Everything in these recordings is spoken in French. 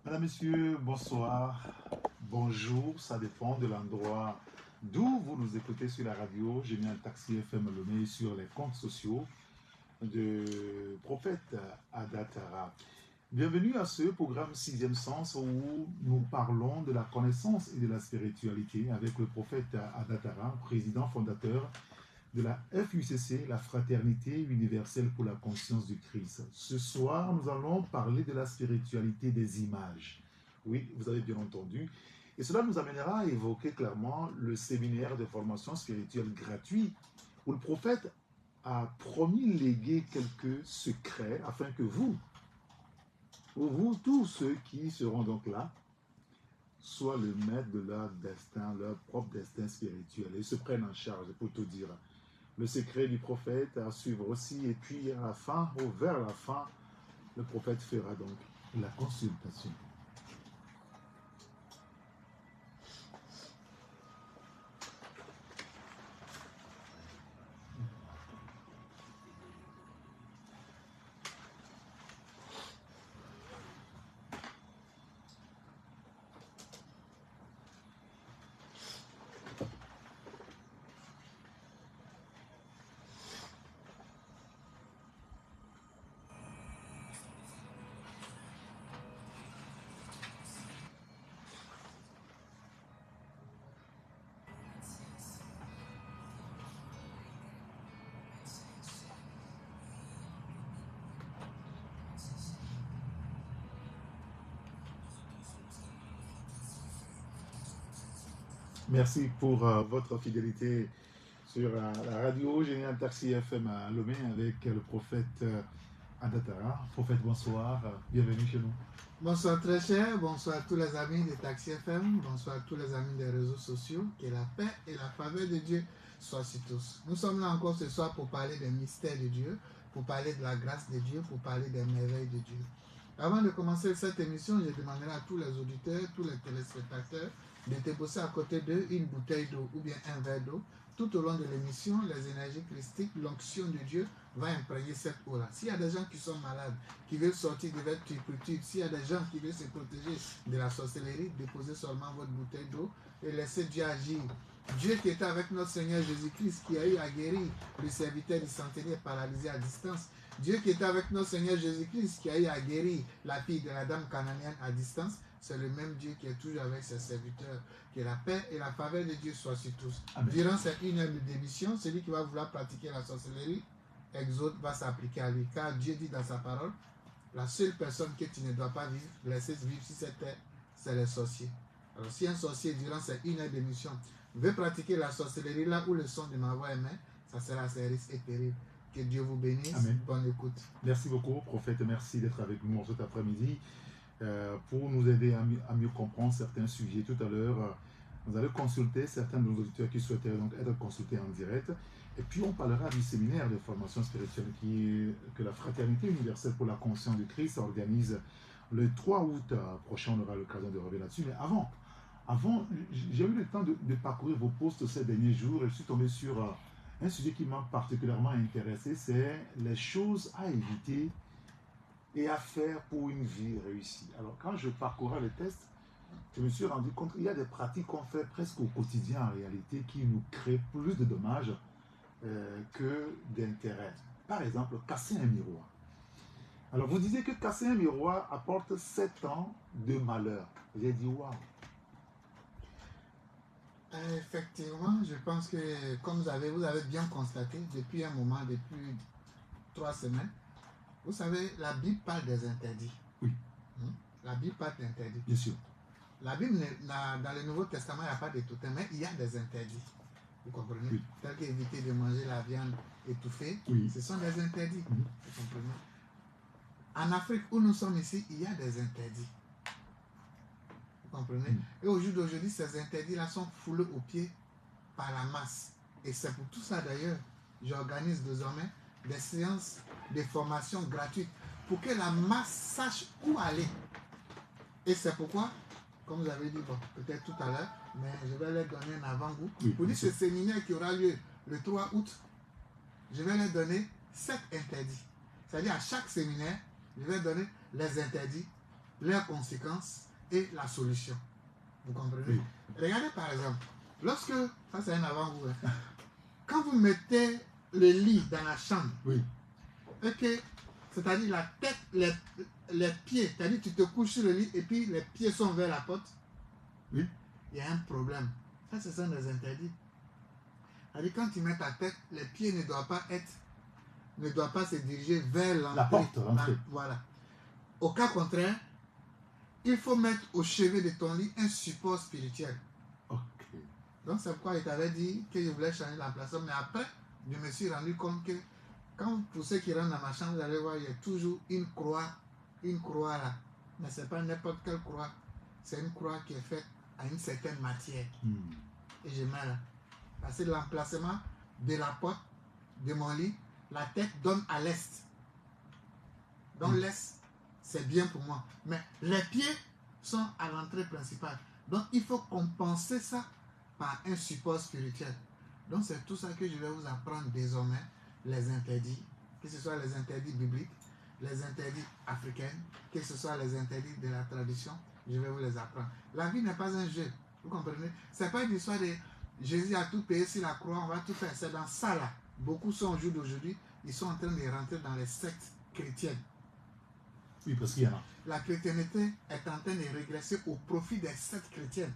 Madame, Messieurs, bonsoir, bonjour, ça dépend de l'endroit d'où vous nous écoutez sur la radio. J'ai mis un taxi FM Lomé sur les comptes sociaux de prophète Adatara. Bienvenue à ce programme Sixième Sens où nous parlons de la connaissance et de la spiritualité avec le prophète Adatara, président fondateur de la FUCC, la Fraternité universelle pour la conscience du Christ. Ce soir, nous allons parler de la spiritualité des images. Oui, vous avez bien entendu. Et cela nous amènera à évoquer clairement le séminaire de formation spirituelle gratuit où le prophète a promis léguer quelques secrets afin que vous, tous ceux qui seront donc là, soient le maître de leur destin, leur propre destin spirituel et se prennent en charge, pour tout dire. Le secret du prophète à suivre aussi, et puis à la fin, ou vers la fin, le prophète fera donc la consultation. Merci pour votre fidélité sur la radio. J'ai mis un taxi FM à Lomé avec le prophète Adatara. Prophète, bonsoir. Bienvenue chez nous. Bonsoir très cher, bonsoir à tous les amis de Taxi FM, bonsoir à tous les amis des réseaux sociaux. Que la paix et la faveur de Dieu soient sur tous. Nous sommes là encore ce soir pour parler des mystères de Dieu, pour parler de la grâce de Dieu, pour parler des merveilles de Dieu. Avant de commencer cette émission, je demanderai à tous les auditeurs, tous les téléspectateurs de déposer à côté d'eux une bouteille d'eau ou bien un verre d'eau. Tout au long de l'émission, les énergies christiques, l'onction de Dieu va imprégner cette eau-là. S'il y a des gens qui sont malades, qui veulent sortir de leur turpitude, s'il y a des gens qui veulent se protéger de la sorcellerie, déposez seulement votre bouteille d'eau et laissez Dieu agir. Dieu qui était avec notre Seigneur Jésus-Christ, qui a eu à guérir le serviteur du centenaire paralysé à distance. Dieu qui était avec notre Seigneur Jésus-Christ, qui a eu à guérir la fille de la dame cananéenne à distance, c'est le même Dieu qui est toujours avec ses serviteurs. Que la paix et la faveur de Dieu soient sur tous. Amen. Durant cette une heure de démission, celui qui va vouloir pratiquer la sorcellerie, exode va s'appliquer à lui. Car Dieu dit dans sa parole, la seule personne que tu ne dois pas vivre, laisser vivre sur cette terre, c'est les sorciers. Alors si un sorcier, durant cette une heure d'émission, veut pratiquer la sorcellerie là où le son de ma voix est, ça sera assez risque et terrible. Que Dieu vous bénisse. Amen. Bonne écoute. Merci beaucoup, prophète. Merci d'être avec nous cet après-midi pour nous aider à mieux comprendre certains sujets. Tout à l'heure, vous allez consulter certains de nos auditeurs qui souhaiteraient donc être consultés en direct. Et puis, on parlera du séminaire de formation spirituelle que la Fraternité universelle pour la conscience du Christ organise le 3 août prochain. On aura l'occasion de revenir là-dessus. Mais avant j'ai eu le temps de parcourir vos posts ces derniers jours et je suis tombé sur un sujet qui m'a particulièrement intéressé, c'est les choses à éviter et à faire pour une vie réussie. Alors, quand je parcourais le test, je me suis rendu compte qu'il y a des pratiques qu'on fait presque au quotidien en réalité qui nous créent plus de dommages que d'intérêt. Par exemple, casser un miroir. Alors, vous disiez que casser un miroir apporte 7 ans de malheur. J'ai dit, waouh! Effectivement, je pense que comme vous avez bien constaté depuis un moment, depuis 3 semaines, vous savez, la Bible parle des interdits. Oui. La Bible parle d'interdits. Bien sûr. La Bible, dans le Nouveau Testament, il n'y a pas de totem, mais il y a des interdits. Vous comprenez? Oui. Tel qu'éviter de manger la viande étouffée, oui. Ce sont des interdits. Vous comprenez? En Afrique, où nous sommes ici, il y a des interdits. Vous comprenez? Et au jour d'aujourd'hui, ces interdits-là sont foulés aux pieds par la masse. Et c'est pour tout ça d'ailleurs, j'organise désormais des séances de formation gratuites pour que la masse sache où aller. Et c'est pourquoi, comme vous avez dit, bon, peut-être tout à l'heure, mais je vais leur donner un avant-goût. Pour dire ce séminaire qui aura lieu le 3 août, je vais leur donner 7 interdits. C'est-à-dire à chaque séminaire, je vais donner les interdits leurs conséquences et la solution. Vous comprenez? Oui. Regardez par exemple, lorsque, ça c'est un avant-goût, hein, quand vous mettez le lit dans la chambre, Oui. et que, c'est-à-dire la tête, les pieds, c'est-à-dire tu te couches sur le lit et puis les pieds sont vers la porte, Oui. il y a un problème. Ça, ce sont des interdits. C'est-à-dire quand tu mets ta tête, les pieds ne doivent pas se diriger vers l'entrée. La porte, l'entrée. Voilà. Au cas contraire, il faut mettre au chevet de ton lit un support spirituel. Ok. Donc c'est pourquoi il t'avait dit que je voulais changer l'emplacement. Mais après, je me suis rendu compte que quand pour ceux qui rentrent dans ma chambre, vous allez voir, il y a toujours une croix là. Mais ce n'est pas n'importe quelle croix. C'est une croix qui est faite à une certaine matière. Et je mets là. Parce que l'emplacement de la porte de mon lit, la tête donne à l'est. Donc l'est, c'est bien pour moi. Mais les pieds sont à l'entrée principale. Donc il faut compenser ça par un support spirituel. Donc c'est tout ça que je vais vous apprendre désormais, les interdits, que ce soit les interdits bibliques, les interdits africains, que ce soit les interdits de la tradition, je vais vous les apprendre. La vie n'est pas un jeu, vous comprenez? C'est pas une histoire de Jésus a tout payé sur la croix, on va tout faire. C'est dans ça là. Beaucoup sont au jour d'aujourd'hui, ils sont en train de rentrer dans les sectes chrétiennes. Oui, parce qu'il y en a. La chrétienté est en train de régresser au profit des sectes chrétiennes.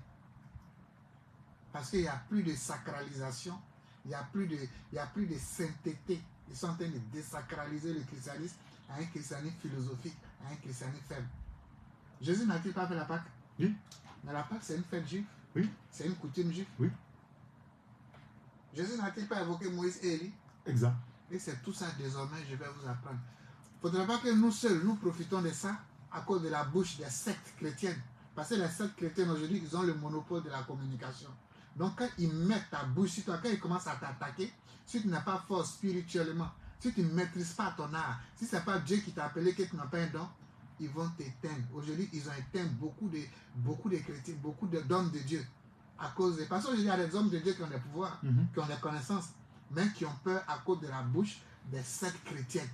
Parce qu'il n'y a plus de sacralisation, il n'y a plus de sainteté. Ils sont en train de désacraliser le christianisme à un christianisme philosophique, à un christianisme faible. Jésus n'a-t-il pas fait la Pâque? Oui. Mais la Pâque, c'est une fête juive. Oui. C'est une coutume juive. Oui. Jésus n'a-t-il pas évoqué Moïse et Élie? Exact. Et c'est tout ça désormais, je vais vous apprendre. Il ne faudrait pas que nous seuls, nous profitons de ça à cause de la bouche des sectes chrétiennes. Parce que les sectes chrétiennes aujourd'hui, ils ont le monopole de la communication. Donc quand ils mettent ta bouche sur toi, quand ils commencent à t'attaquer, si tu n'es pas fort spirituellement, si tu ne maîtrises pas ton art, si ce n'est pas Dieu qui t'a appelé, que tu n'as pas un don, ils vont t'éteindre. Aujourd'hui, ils ont éteint beaucoup de chrétiens, beaucoup d'hommes de Dieu. À cause de... Parce qu'il y a des hommes de Dieu qui ont des pouvoirs, qui ont des connaissances, mais qui ont peur à cause de la bouche des sectes chrétiennes.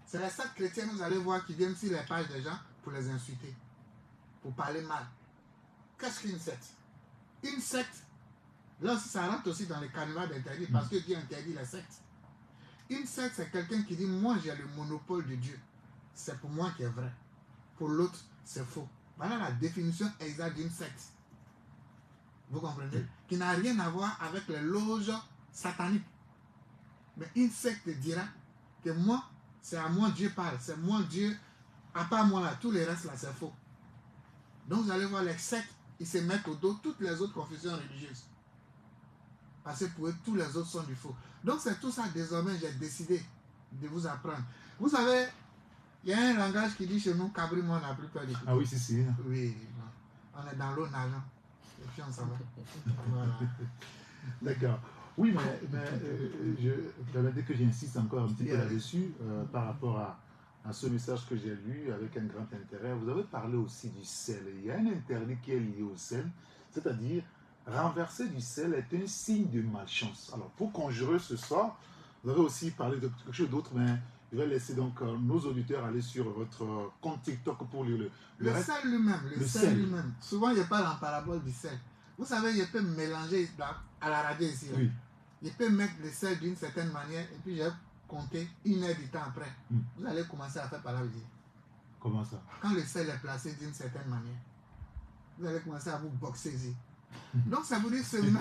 C'est les sectes chrétiennes, vous allez voir, qui viennent sur les pages des gens pour les insulter, pour parler mal. Qu'est-ce qu'une secte? Une secte, là aussi, ça rentre aussi dans les canevas d'interdit, parce que Dieu interdit les sectes. Une secte, c'est quelqu'un qui dit, moi j'ai le monopole de Dieu. C'est pour moi qui est vrai. Pour l'autre, c'est faux. Voilà la définition exacte d'une secte. Vous comprenez? Qui n'a rien à voir avec les loges sataniques. Mais une secte dira que moi, c'est à moi Dieu parle. C'est moi Dieu, à part moi là, tous les restes là, c'est faux. Donc vous allez voir les sectes, ils se mettent au dos toutes les autres confessions religieuses. Parce que pour eux, tous les autres sont du faux. Donc c'est tout ça, désormais, j'ai décidé de vous apprendre. Vous savez, il y a un langage qui dit chez nous, Cabri, moi, on n'a plus peur d'écouter. Ah oui, si. Oui, on est dans l'eau nageant. Et puis on s'en va. Voilà. D'accord. Oui, mais je permettez que j'insiste encore un petit peu là-dessus par rapport à ce message que j'ai lu avec un grand intérêt. Vous avez parlé aussi du sel. Il y a un interdit qui est lié au sel, c'est-à-dire renverser du sel est un signe de malchance. Alors, pour conjurer ce soir, vous avez aussi parlé de quelque chose d'autre, mais je vais laisser donc nos auditeurs aller sur votre compte TikTok pour lire le sel lui-même. Le sel lui-même. Souvent, je parle en parabole du sel. Vous savez, je peux mélanger à la radio ici. Oui. Je peux mettre le sel d'une certaine manière et puis j'ai compté 1 heure du temps après. Vous allez commencer à faire par là. Comment ça? Quand le sel est placé d'une certaine manière, vous allez commencer à vous boxer ici. Donc ça vous dit seulement...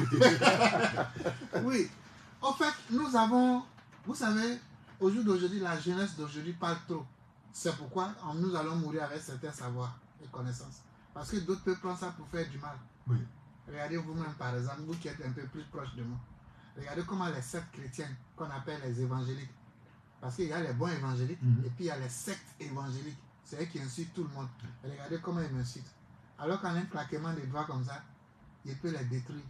Oui. En fait, nous avons... Vous savez, au jour d'aujourd'hui, la jeunesse d'aujourd'hui parle trop. C'est pourquoi nous allons mourir avec certains savoirs et connaissances. Parce que d'autres peuvent prendre ça pour faire du mal. Oui. Regardez vous-même, par exemple, vous qui êtes un peu plus proche de moi. Regardez comment les sectes chrétiennes, qu'on appelle les évangéliques, parce qu'il y a les bons évangéliques et puis il y a les sectes évangéliques. C'est eux qui insultent tout le monde. Regardez comment ils m'insultent. Alors qu'en un claquement des doigts comme ça, il peut les détruire.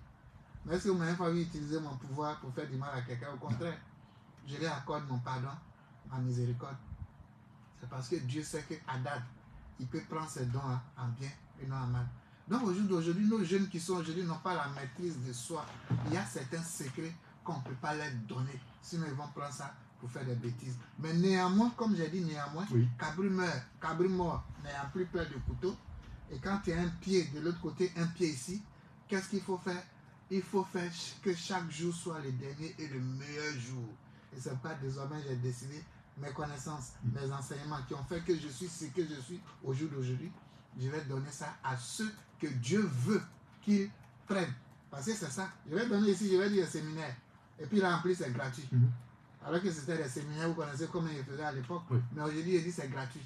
Mais est-ce que vous m'avez pas vu utiliser mon pouvoir pour faire du mal à quelqu'un? Au contraire, je lui accorde mon pardon, ma miséricorde. C'est parce que Dieu sait qu'Adad, il peut prendre ses dons en bien et non en mal. Donc au jour d'aujourd'hui, nos jeunes qui sont aujourd'hui n'ont pas la maîtrise de soi. Il y a certains secrets qu'on ne peut pas leur donner. Sinon ils vont prendre ça pour faire des bêtises. Mais néanmoins, comme j'ai dit néanmoins, Oui. Cabri mort n'ayant plus peur du couteau, et quand il y a un pied de l'autre côté, un pied ici, qu'est-ce qu'il faut faire? Il faut faire que chaque jour soit le dernier et le meilleur jour. Et c'est pourquoi désormais j'ai décidé mes connaissances, mes enseignements qui ont fait que je suis ce que je suis au jour d'aujourd'hui. Je vais donner ça à ceux que Dieu veut qu'ils prennent. Parce que c'est ça. Je vais donner ici, je vais dire séminaire. Et puis là, en plus, c'est gratuit. Alors que c'était des séminaires, vous connaissez comment ils faisaient à l'époque. Oui. Mais aujourd'hui, il dit c'est gratuit.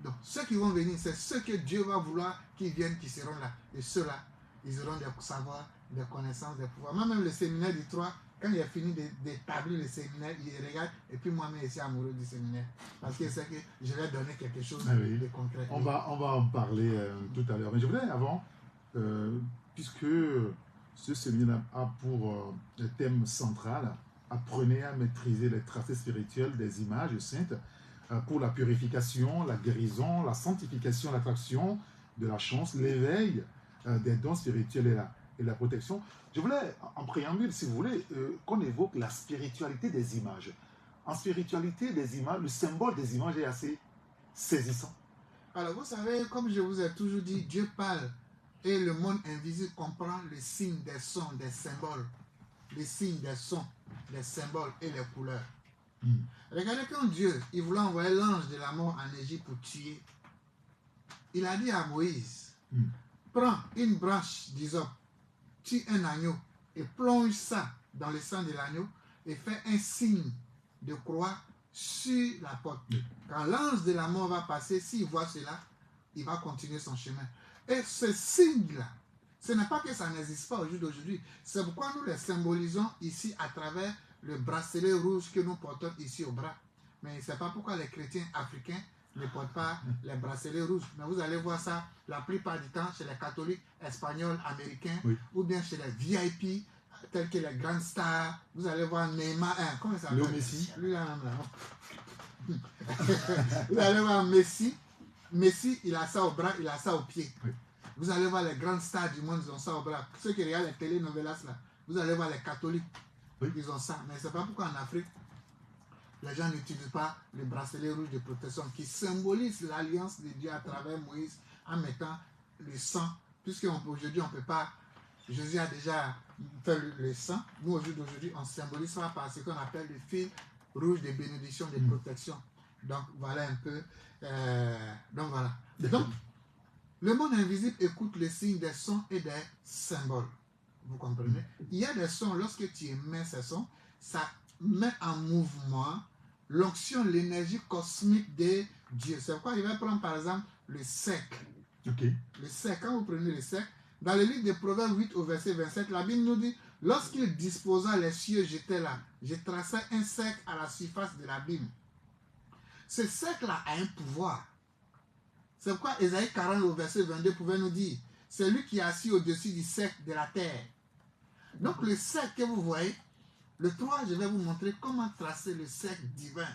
Donc, ceux qui vont venir, c'est ceux que Dieu va vouloir qu'ils viennent, qui seront là. Et ceux-là, ils auront des savoirs, des connaissances, des pouvoirs. Moi, même le séminaire du 3, quand il a fini d'établir le séminaire, il regarde. Et puis moi-même, je suis amoureux du séminaire. Parce que c'est que je vais donner quelque chose de concret. On va en parler tout à l'heure. Mais je voudrais avant, puisque ce séminaire a pour thème central, apprenez à maîtriser les tracés spirituels des images saintes pour la purification, la guérison, la sanctification, l'attraction de la chance, l'éveil des dons spirituels et la protection. Je voulais, en préambule, si vous voulez, qu'on évoque la spiritualité des images. En spiritualité des images, le symbole des images est assez saisissant. Alors, vous savez, comme je vous ai toujours dit, Dieu parle et le monde invisible comprend les signes des sons, des symboles. Les signes des sons, des symboles et les couleurs. Regardez quand Dieu, il voulait envoyer l'ange de la mort en Égypte pour tuer, il a dit à Moïse, prends une branche d'hysope, tue un agneau et plonge ça dans le sang de l'agneau et fais un signe de croix sur la porte. Quand l'ange de la mort va passer, s'il voit cela, il va continuer son chemin. Et ce signe-là, ce n'est pas que ça n'existe pas au jour d'aujourd'hui. C'est pourquoi nous les symbolisons ici à travers le bracelet rouge que nous portons ici au bras. Mais ce n'est pas pourquoi les chrétiens africains ne portent pas les bracelets rouges. Mais vous allez voir ça la plupart du temps chez les catholiques espagnols, américains, ou bien chez les VIP, tels que les grandes stars. Vous allez voir Neymar, comment ça s'appelle? Messi. Lui là, vous allez voir Messi. Messi, il a ça au bras, il a ça au pied. Vous allez voir les grandes stars du monde, ils ont ça au bras. Ceux qui regardent les télénovelas là, vous allez voir les catholiques, ils ont ça. Mais c'est pas pourquoi en Afrique, les gens n'utilisent pas le bracelet rouge de protection qui symbolise l'alliance de Dieu à travers Moïse en mettant le sang. Puisqu'aujourd'hui, on ne peut pas. Jésus a déjà fait le sang. Nous, au jour d'aujourd'hui, on symbolise ça par ce qu'on appelle le fil rouge de bénédiction, de protection. Donc, voilà un peu. Donc, voilà. Donc, le monde invisible écoute les signes des sons et des symboles. Vous comprenez? Il y a des sons, lorsque tu émets ces sons, ça met en mouvement l'onction, l'énergie cosmique de Dieu. C'est pourquoi il va prendre par exemple le sec. Le sec, quand vous prenez le sec, dans le livre de Proverbes 8 au verset 27, la Bible nous dit, lorsqu'il disposa les cieux, j'étais là. Je traçais un cercle à la surface de l'abîme. Ce cercle-là a un pouvoir. C'est pourquoi Ésaïe 40 au verset 22 pouvait nous dire, c'est lui qui est assis au-dessus du cercle de la terre. Donc le cercle que vous voyez, le 3, je vais vous montrer comment tracer le cercle divin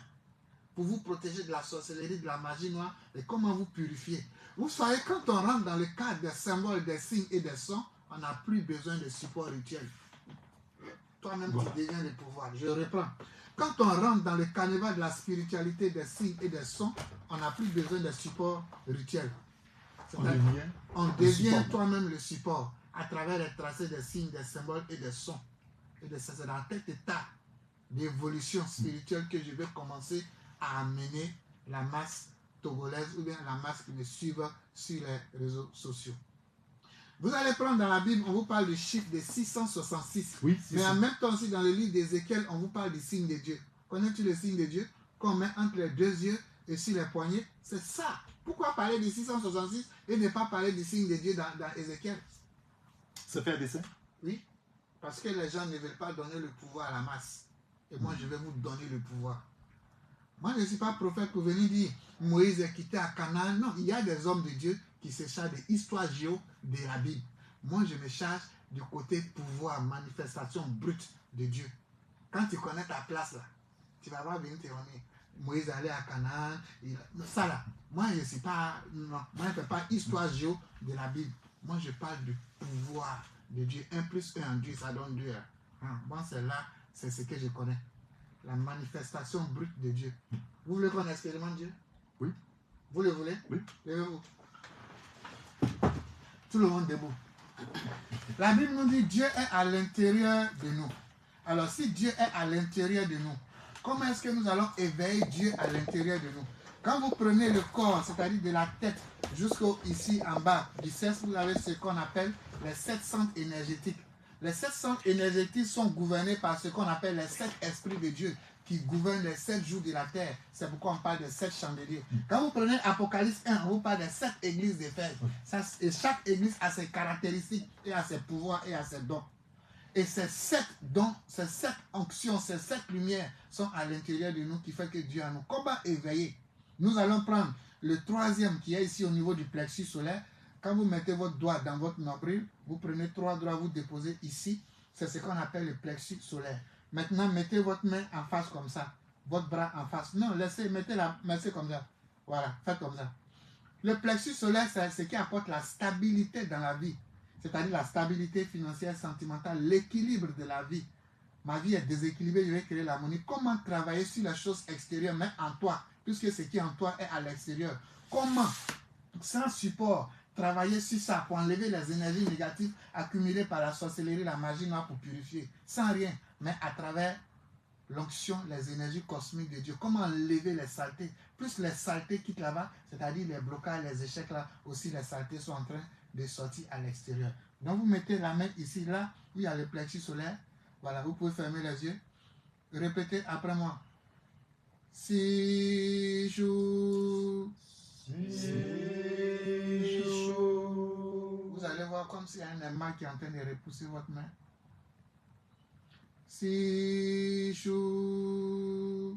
pour vous protéger de la sorcellerie, de la magie noire et comment vous purifier. Vous savez, quand on rentre dans le cadre des symboles, des signes et des sons, on n'a plus besoin de support rituel. Toi-même, tu deviens le pouvoir. Je reprends. Quand on rentre dans le carnaval de la spiritualité, des signes et des sons, on n'a plus besoin de support rituel. On devient toi-même le support à travers les tracés des signes, des symboles et des sons. Et c'est dans cet état d'évolution spirituelle que je vais commencer à amener la masse togolaise ou bien la masse qui me suivent sur les réseaux sociaux. Vous allez prendre dans la Bible, on vous parle du chiffre de 666. Mais en même temps aussi dans le livre d'Ézéchiel, on vous parle du signe de Dieu. Connais-tu le signe de Dieu qu'on met entre les deux yeux et sur les poignets? C'est ça. Pourquoi parler de 666 et ne pas parler du signe de Dieu dans Ézéchiel? C'est faire dessin? Oui. Parce que les gens ne veulent pas donner le pouvoir à la masse. Et moi, je vais vous donner le pouvoir. Moi, je ne suis pas prophète pour venir dire Moïse est quitté à Canaan. Non, il y a des hommes de Dieu qui se chargent de l'histoire géo de la Bible. Moi, je me charge du côté pouvoir, manifestation brute de Dieu. Quand tu connais ta place là, tu vas pas venir te remettre. Moïse allait à Canaan. Ça là, moi, je ne suis pas. Non, moi, je ne fais pas histoire géo de la Bible. Moi, je parle du pouvoir de Dieu. 1 plus 1 en Dieu, ça donne 2. Bon, c'est là, c'est ce que je connais. la manifestation brute de Dieu. Vous voulez qu'on expérimente Dieu? Oui. Vous le voulez? Oui. Levez-vous. Tout le monde debout. La Bible nous dit Dieu est à l'intérieur de nous. Alors si Dieu est à l'intérieur de nous, comment est-ce que nous allons éveiller Dieu à l'intérieur de nous? Quand vous prenez le corps, c'est-à-dire de la tête jusqu'au ici en bas du cercle, vous avez ce qu'on appelle les 7 centres énergétiques. Les 7 centres énergétiques sont gouvernés par ce qu'on appelle les 7 esprits de Dieu qui gouvernent les 7 jours de la terre. C'est pourquoi on parle de 7 chandeliers. Quand vous prenez Apocalypse 1, on vous parle des 7 églises d'Éphèse. Et chaque église a ses caractéristiques et a ses pouvoirs et a ses dons. Et ces 7 dons, ces 7 onctions, ces 7 lumières sont à l'intérieur de nous qui fait que Dieu a nous. Comment éveiller? Nous allons prendre le 3e qui est ici au niveau du plexus solaire. Quand vous mettez votre doigt dans votre nombril, vous prenez 3 doigts, vous déposez ici. C'est ce qu'on appelle le plexus solaire. Maintenant, mettez votre main en face comme ça. Votre bras en face. Non, mettez comme ça. Voilà, faites comme ça. Le plexus solaire, c'est ce qui apporte la stabilité dans la vie. C'est-à-dire la stabilité financière, sentimentale, l'équilibre de la vie. Ma vie est déséquilibrée, je vais créer l'harmonie. Comment travailler sur les choses extérieures, mais en toi, puisque ce qui est en toi est à l'extérieur. Comment, sans support, travailler sur ça pour enlever les énergies négatives accumulées par la sorcellerie, la magie noire pour purifier, sans rien, mais à travers l'onction, les énergies cosmiques de Dieu. Comment enlever les saletés? Plus les saletés quittent là-bas, c'est-à-dire les blocages, les échecs là, aussi les saletés sont en train de sortir à l'extérieur. Donc vous mettez la main ici, là, où il y a le plexus solaire. Voilà, vous pouvez fermer les yeux. Répétez après moi. Si jour. Vous allez voir comme s'il y a un aimant qui est en train de repousser votre main. Si jour.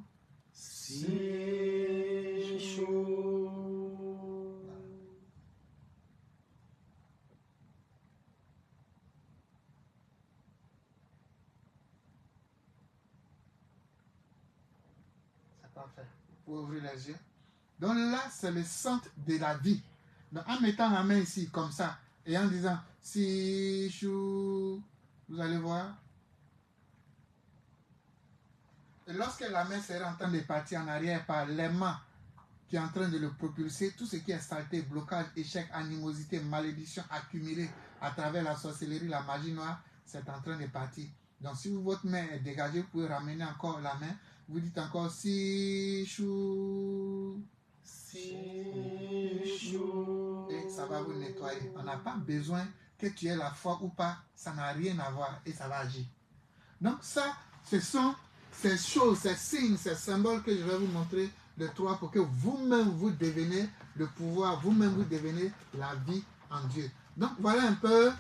Parfait. Vous pouvez ouvrir les yeux. Donc là, c'est le centre de la vie. Donc en mettant la main ici, comme ça, et en disant si chou, vous allez voir. Et lorsque la main sera en train de partir en arrière par l'aimant qui est en train de le propulser, tout ce qui est saleté, blocage, échec, animosité, malédiction accumulée à travers la sorcellerie, la magie noire, c'est en train de partir. Donc si votre main est dégagée, vous pouvez ramener encore la main. Vous dites encore si chou. Et ça va vous nettoyer. On n'a pas besoin que tu aies la foi ou pas. Ça n'a rien à voir et ça va agir. Donc ça, ce sont ces choses, ces signes, ces symboles que je vais vous montrer de 3 pour que vous-même vous deveniez le pouvoir, vous-même vous deveniez la vie en Dieu. Donc voilà un peu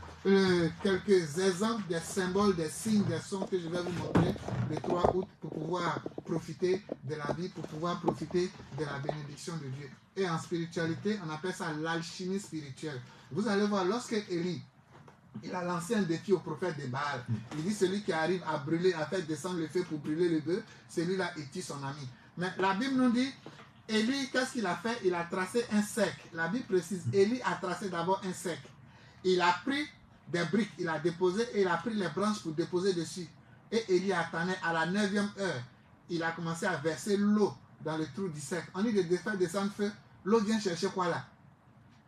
quelques exemples des symboles, des signes, des sons que je vais vous montrer le 3 août pour pouvoir profiter de la vie, pour pouvoir profiter de la bénédiction de Dieu. Et en spiritualité, on appelle ça l'alchimie spirituelle. Vous allez voir, lorsque Élie, il a lancé un défi au prophète de Baal. Il dit celui qui arrive à brûler, à faire descendre le feu pour brûler le bœuf, celui-là est son ami. Mais la Bible nous dit, Élie, qu'est-ce qu'il a fait? Il a tracé un cercle. La Bible précise, Élie a tracé d'abord un cercle. Il a pris des briques, il a déposé et il a pris les branches pour déposer dessus. Et Élie attendait à la 9e heure. Il a commencé à verser l'eau dans le trou du cercle. On dit de faire descendre feu. L'eau vient chercher quoi là?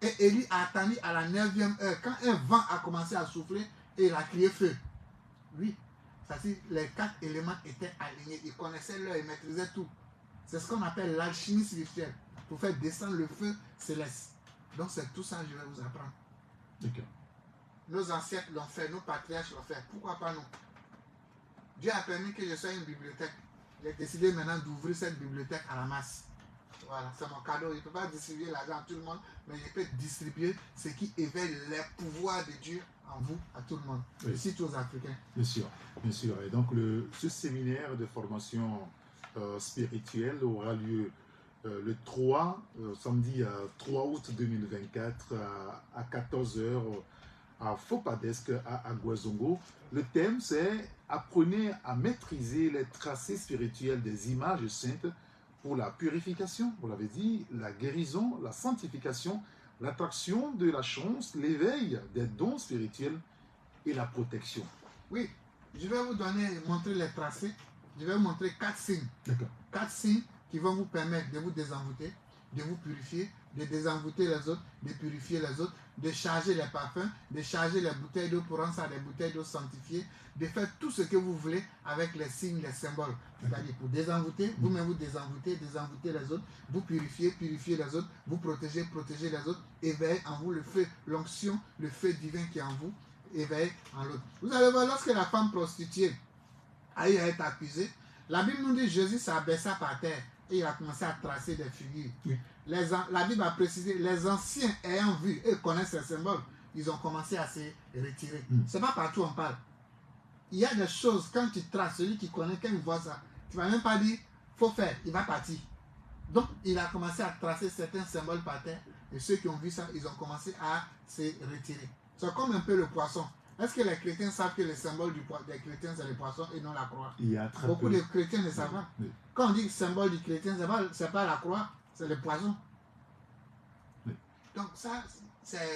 Et Élie a attendu à la 9e heure. Quand un vent a commencé à souffler, et il a crié feu. Oui, ça dit les 4 éléments étaient alignés. Il connaissait l'heure, il maîtrisait tout. C'est ce qu'on appelle l'alchimie spirituelle. Pour faire descendre le feu céleste. Donc c'est tout ça que je vais vous apprendre. D'accord. Nos ancêtres l'ont fait, nos patriarches l'ont fait. Pourquoi pas nous? Dieu a permis que je sois une bibliothèque. J'ai décidé maintenant d'ouvrir cette bibliothèque à la masse. Voilà, c'est mon cadeau. Il ne peut pas distribuer l'argent à tout le monde, mais il peut distribuer ce qui éveille les pouvoirs de Dieu en vous, à tout le monde. Oui. Ici, tous aux Africains. Bien sûr, bien sûr. Et donc, ce séminaire de formation spirituelle aura lieu le 3, samedi 3 août 2024 à 14h à Fopadesque à Guazongo. Le thème, c'est « Apprenez à maîtriser les tracés spirituels des images saintes pour la purification, vous l'avez dit, la guérison, la sanctification, l'attraction de la chance, l'éveil des dons spirituels et la protection. » Oui, je vais vous montrer les tracés. je vais vous montrer 4 signes. D'accord. 4 signes qui vont vous permettre de vous désenvoûter, de vous purifier, de désenvoûter les autres, de purifier les autres, de charger les parfums, de charger les bouteilles d'eau pour rendre ça des bouteilles d'eau sanctifiées, de faire tout ce que vous voulez avec les signes, les symboles. C'est-à-dire pour désenvoûter, vous-même vous désenvoûter, désenvoûter les autres, vous purifier, purifier les autres, vous protéger, protéger les autres, éveiller en vous le feu, l'onction, le feu divin qui est en vous, éveiller en l'autre. Vous allez voir, lorsque la femme prostituée a eu à être accusée, la Bible nous dit Jésus s'abaissa par terre et il a commencé à tracer des figures. Oui. La Bible a précisé, les anciens ayant vu et connaissent ces symboles, ils ont commencé à se retirer. C'est pas partout on parle. Il y a des choses, quand tu traces, celui qui connaît, quand il voit ça, tu ne vas même pas dire, faut faire, il va partir. Donc, il a commencé à tracer certains symboles par terre, et ceux qui ont vu ça, ils ont commencé à se retirer. C'est comme un peu le poisson. Est-ce que les chrétiens savent que le symbole des chrétiens, c'est le poisson et non la croix? Il y a très Beaucoup peu. de chrétiens ne savent pas. Oui. Quand on dit symbole du chrétien, ce n'est pas la croix, c'est le poisson. Oui. Donc ça,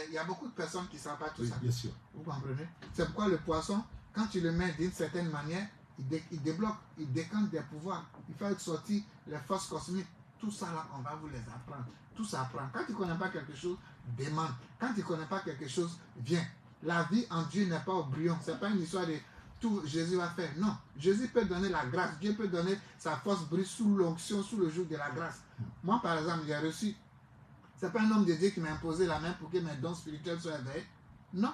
il y a beaucoup de personnes qui ne savent pas tout Oui, ça. bien sûr. Vous comprenez? C'est pourquoi le poisson, quand tu le mets d'une certaine manière, il débloque, il décante des pouvoirs. Il fait sortir les forces cosmiques. Tout ça là, on va vous les apprendre. Tout s'apprend. Quand tu ne connais pas quelque chose, demande. Quand tu ne connais pas quelque chose, viens. La vie en Dieu n'est pas au brouillon. Ce n'est pas une histoire de tout Jésus va faire. Non. Jésus peut donner la grâce. Dieu peut donner sa force brille sous l'onction, sous le joug de la grâce. Moi, par exemple, j'ai reçu. Ce n'est pas un homme de Dieu qui m'a imposé la main pour que mes dons spirituels soient éveillés. Non.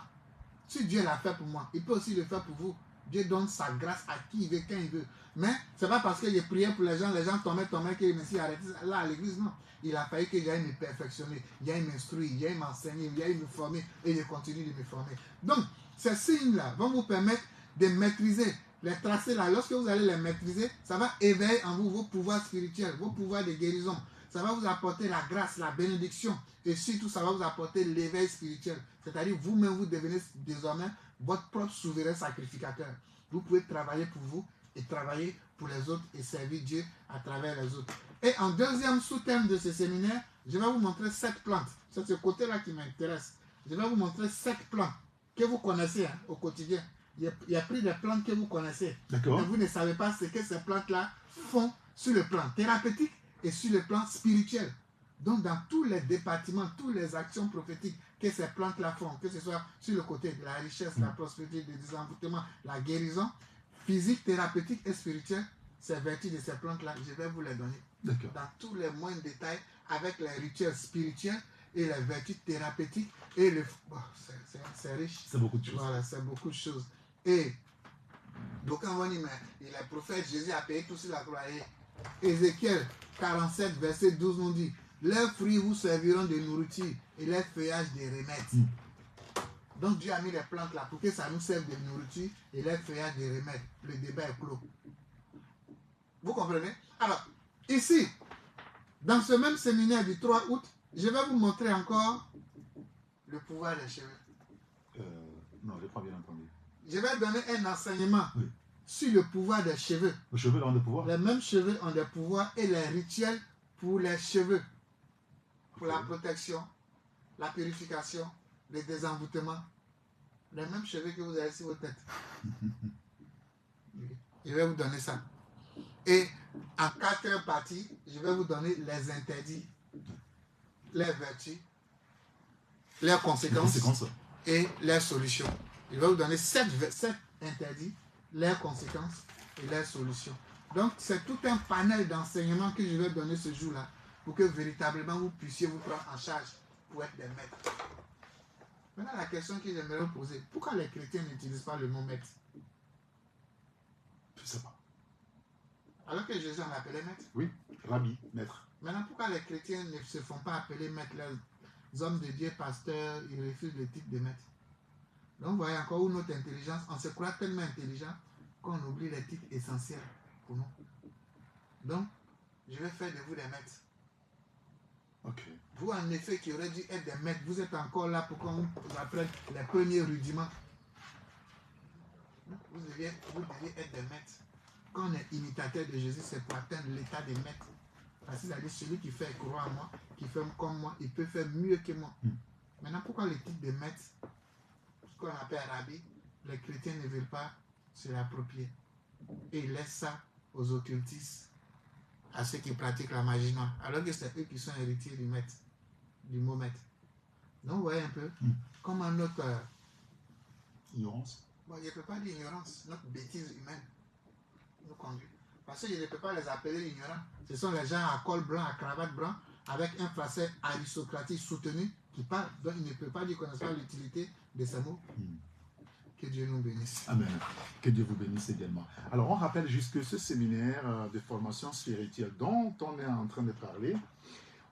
Si Dieu l'a fait pour moi, il peut aussi le faire pour vous. Dieu donne sa grâce à qui il veut, quand il veut. Mais ce n'est pas parce que j'ai prié pour les gens tombaient, que le Messie a arrêté là à l'église, non. Il a fallu que j'aille me perfectionner, j'aille m'instruire, j'aille m'enseigner, j'aille me former et je continue de me former. Donc, ces signes-là vont vous permettre de maîtriser les tracés là. Lorsque vous allez les maîtriser, ça va éveiller en vous vos pouvoirs spirituels, vos pouvoirs de guérison. Ça va vous apporter la grâce, la bénédiction et surtout ça va vous apporter l'éveil spirituel. C'est-à-dire vous-même vous devenez désormais votre propre souverain sacrificateur. Vous pouvez travailler pour vous et travailler pour les autres et servir Dieu à travers les autres. Et en deuxième sous-thème de ce séminaire, je vais vous montrer 7 plantes. C'est ce côté-là qui m'intéresse. Je vais vous montrer 7 plantes que vous connaissez au quotidien. Il y a pris des plantes que vous connaissez. D'accord. Mais vous ne savez pas ce que ces plantes-là font sur le plan thérapeutique et sur le plan spirituel. Donc, dans tous les départements, toutes les actions prophétiques que ces plantes-là font, que ce soit sur le côté de la richesse, la prospérité, le désenvoûtement, la guérison, physique, thérapeutique et spirituelle, ces vertus de ces plantes-là, je vais vous les donner. D'accord. Dans tous les moindres détails, avec les rituels spirituels et les vertus thérapeutiques et le... Oh, c'est riche. C'est beaucoup de choses. Voilà, c'est beaucoup de choses. Et donc, on va dire, mais le prophète Jésus a payé tout sur la croix. Et Ézéchiel 47, verset 12 nous dit, leurs fruits vous serviront de nourriture et leurs feuillages de remèdes. Donc Dieu a mis les plantes là pour que ça nous serve de nourriture et leurs feuillages de remèdes. Le débat est clos. Vous comprenez? Alors, ici, dans ce même séminaire du 3 août, je vais vous montrer encore le pouvoir des cheveux. Non, je n'ai pas bien entendu. Je vais donner un enseignement sur le pouvoir des cheveux. Les cheveux ont des pouvoirs. Les mêmes cheveux ont des pouvoirs et les rituels pour les cheveux. Pour la protection, la purification, le désenvoûtement. Les mêmes cheveux que vous avez sur votre tête. Je vais vous donner ça. Et en 4e partie, je vais vous donner les interdits, les vertus, leurs conséquences et leurs solutions. Je vais vous donner 7 interdits, leurs conséquences et leurs solutions. Donc, c'est tout un panel d'enseignements que je vais donner ce jour-là pour que véritablement vous puissiez vous prendre en charge pour être des maîtres. Maintenant, la question que j'aimerais vous poser, pourquoi les chrétiens n'utilisent pas le mot maître? Je ne sais pas. Alors que Jésus en appelait maître. Oui, rabbi, maître. Maintenant, pourquoi les chrétiens ne se font pas appeler maître? Les hommes de Dieu, pasteurs, ils refusent le titre de maître. Donc, vous voyez encore où notre intelligence, on se croit tellement intelligent qu'on oublie les titres essentiels pour nous. Donc, je vais faire de vous des maîtres. Ok. Vous, en effet, qui aurez dû être des maîtres, vous êtes encore là pour qu'on vous apprenne les premiers rudiments. Vous deviez être des maîtres. Quand on est imitateur de Jésus, c'est pour atteindre l'état des maîtres. Parce que c'est-à-dire celui qui fait croire en moi, qui fait comme moi, il peut faire mieux que moi. Maintenant, pourquoi le titre de maître, ce qu'on appelle rabbi, les chrétiens ne veulent pas se l'approprier. Et ils laissent ça aux occultistes, à ceux qui pratiquent la magie noire, alors que c'est eux qui sont héritiers du maître, du mot maître. Donc, vous voyez un peu comment notre ignorance. Bon, je ne peux pas dire ignorance, notre bêtise humaine nous conduit. Parce que je ne peux pas les appeler ignorants. Ce sont les gens à col blanc, à cravate blanc, avec un français aristocratique soutenu qui parle. Donc, il ne peut pas dire qu'on n'a pas l'utilité de ces mots. Que Dieu nous bénisse. Amen. Que Dieu vous bénisse également. Alors, on rappelle juste que ce séminaire de formation spirituelle dont on est en train de parler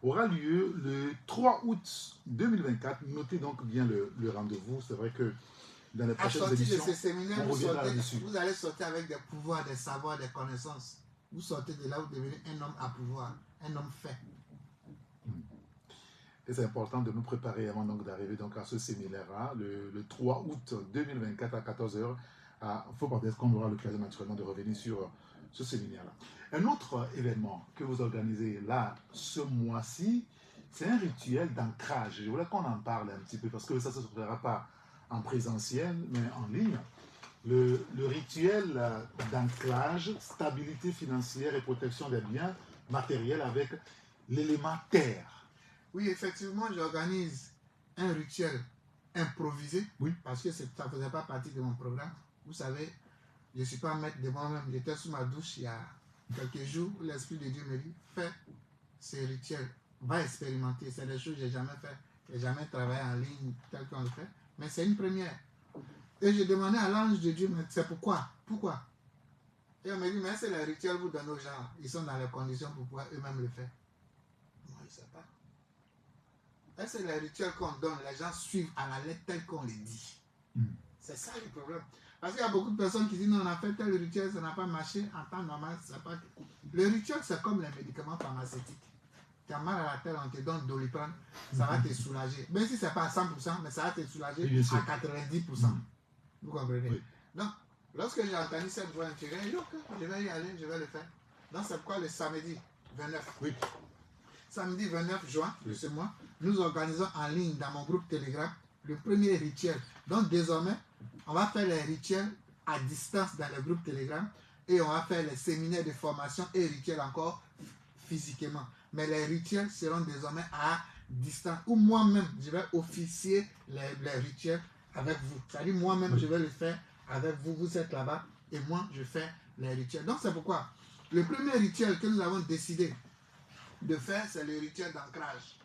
aura lieu le 3 août 2024. Notez donc bien le rendez-vous. C'est vrai que dans les prochaines émissions, de ce séminaire, vous allez sortir avec des pouvoirs, des savoirs, des connaissances. Vous sortez de là, vous devenez un homme à pouvoir, un homme fait. Et c'est important de nous préparer avant donc d'arriver donc à ce séminaire-là, le 3 août 2024 à 14h. Il faut peut-être qu'on aura l'occasion naturellement de revenir sur ce séminaire-là. Un autre événement que vous organisez là, ce mois-ci, c'est un rituel d'ancrage. Je voulais qu'on en parle un petit peu parce que ça ne se fera pas en présentiel, mais en ligne. Le rituel d'ancrage, stabilité financière et protection des biens matériels avec l'élément terre. Oui, effectivement, j'organise un rituel improvisé, parce que ça ne faisait pas partie de mon programme. Vous savez, je ne suis pas maître de moi-même. J'étais sous ma douche il y a quelques jours où l'Esprit de Dieu me dit, fais ces rituels, va expérimenter. C'est des choses que je n'ai jamais fait. Je n'ai jamais travaillé en ligne tel qu'on le fait. Mais c'est une première. Et j'ai demandé à l'ange de Dieu, mais c'est pourquoi? Pourquoi? Et on m'a dit, mais c'est les rituels que vous donnez aux gens. Ils sont dans les conditions pour pouvoir eux-mêmes le faire. Moi, je ne sais pas. Et c'est les rituels qu'on donne. Les gens suivent à la lettre tel qu'on les dit. C'est ça le problème. Parce qu'il y a beaucoup de personnes qui disent, non, on a fait tel rituel, ça n'a pas marché. En temps normal, ça n'a pas... Le rituel, c'est comme les médicaments pharmaceutiques. Tu as mal à la tête, on te donne Doliprane, ça va te soulager. Même si ce n'est pas à 100%, mais ça va te soulager à 90%. Vous comprenez? Oui. Donc, lorsque j'ai entendu cette voix intérieure, j'ai dit, ok, je vais y aller, je vais le faire. Donc, c'est pourquoi le samedi 29. Oui. Samedi 29 juin de ce mois, nous organisons en ligne dans mon groupe Telegram le premier rituel. Donc, désormais, on va faire les rituels à distance dans le groupe Telegram et on va faire les séminaires de formation et rituels encore physiquement. Mais les rituels seront désormais à distance. Ou moi-même, je vais officier les rituels avec vous. C'est-à-dire, moi-même, je vais le faire avec vous. Vous êtes là-bas et moi, je fais les rituels. Donc, c'est pourquoi le premier rituel que nous avons décidé de faire, c'est le rituel d'ancrage.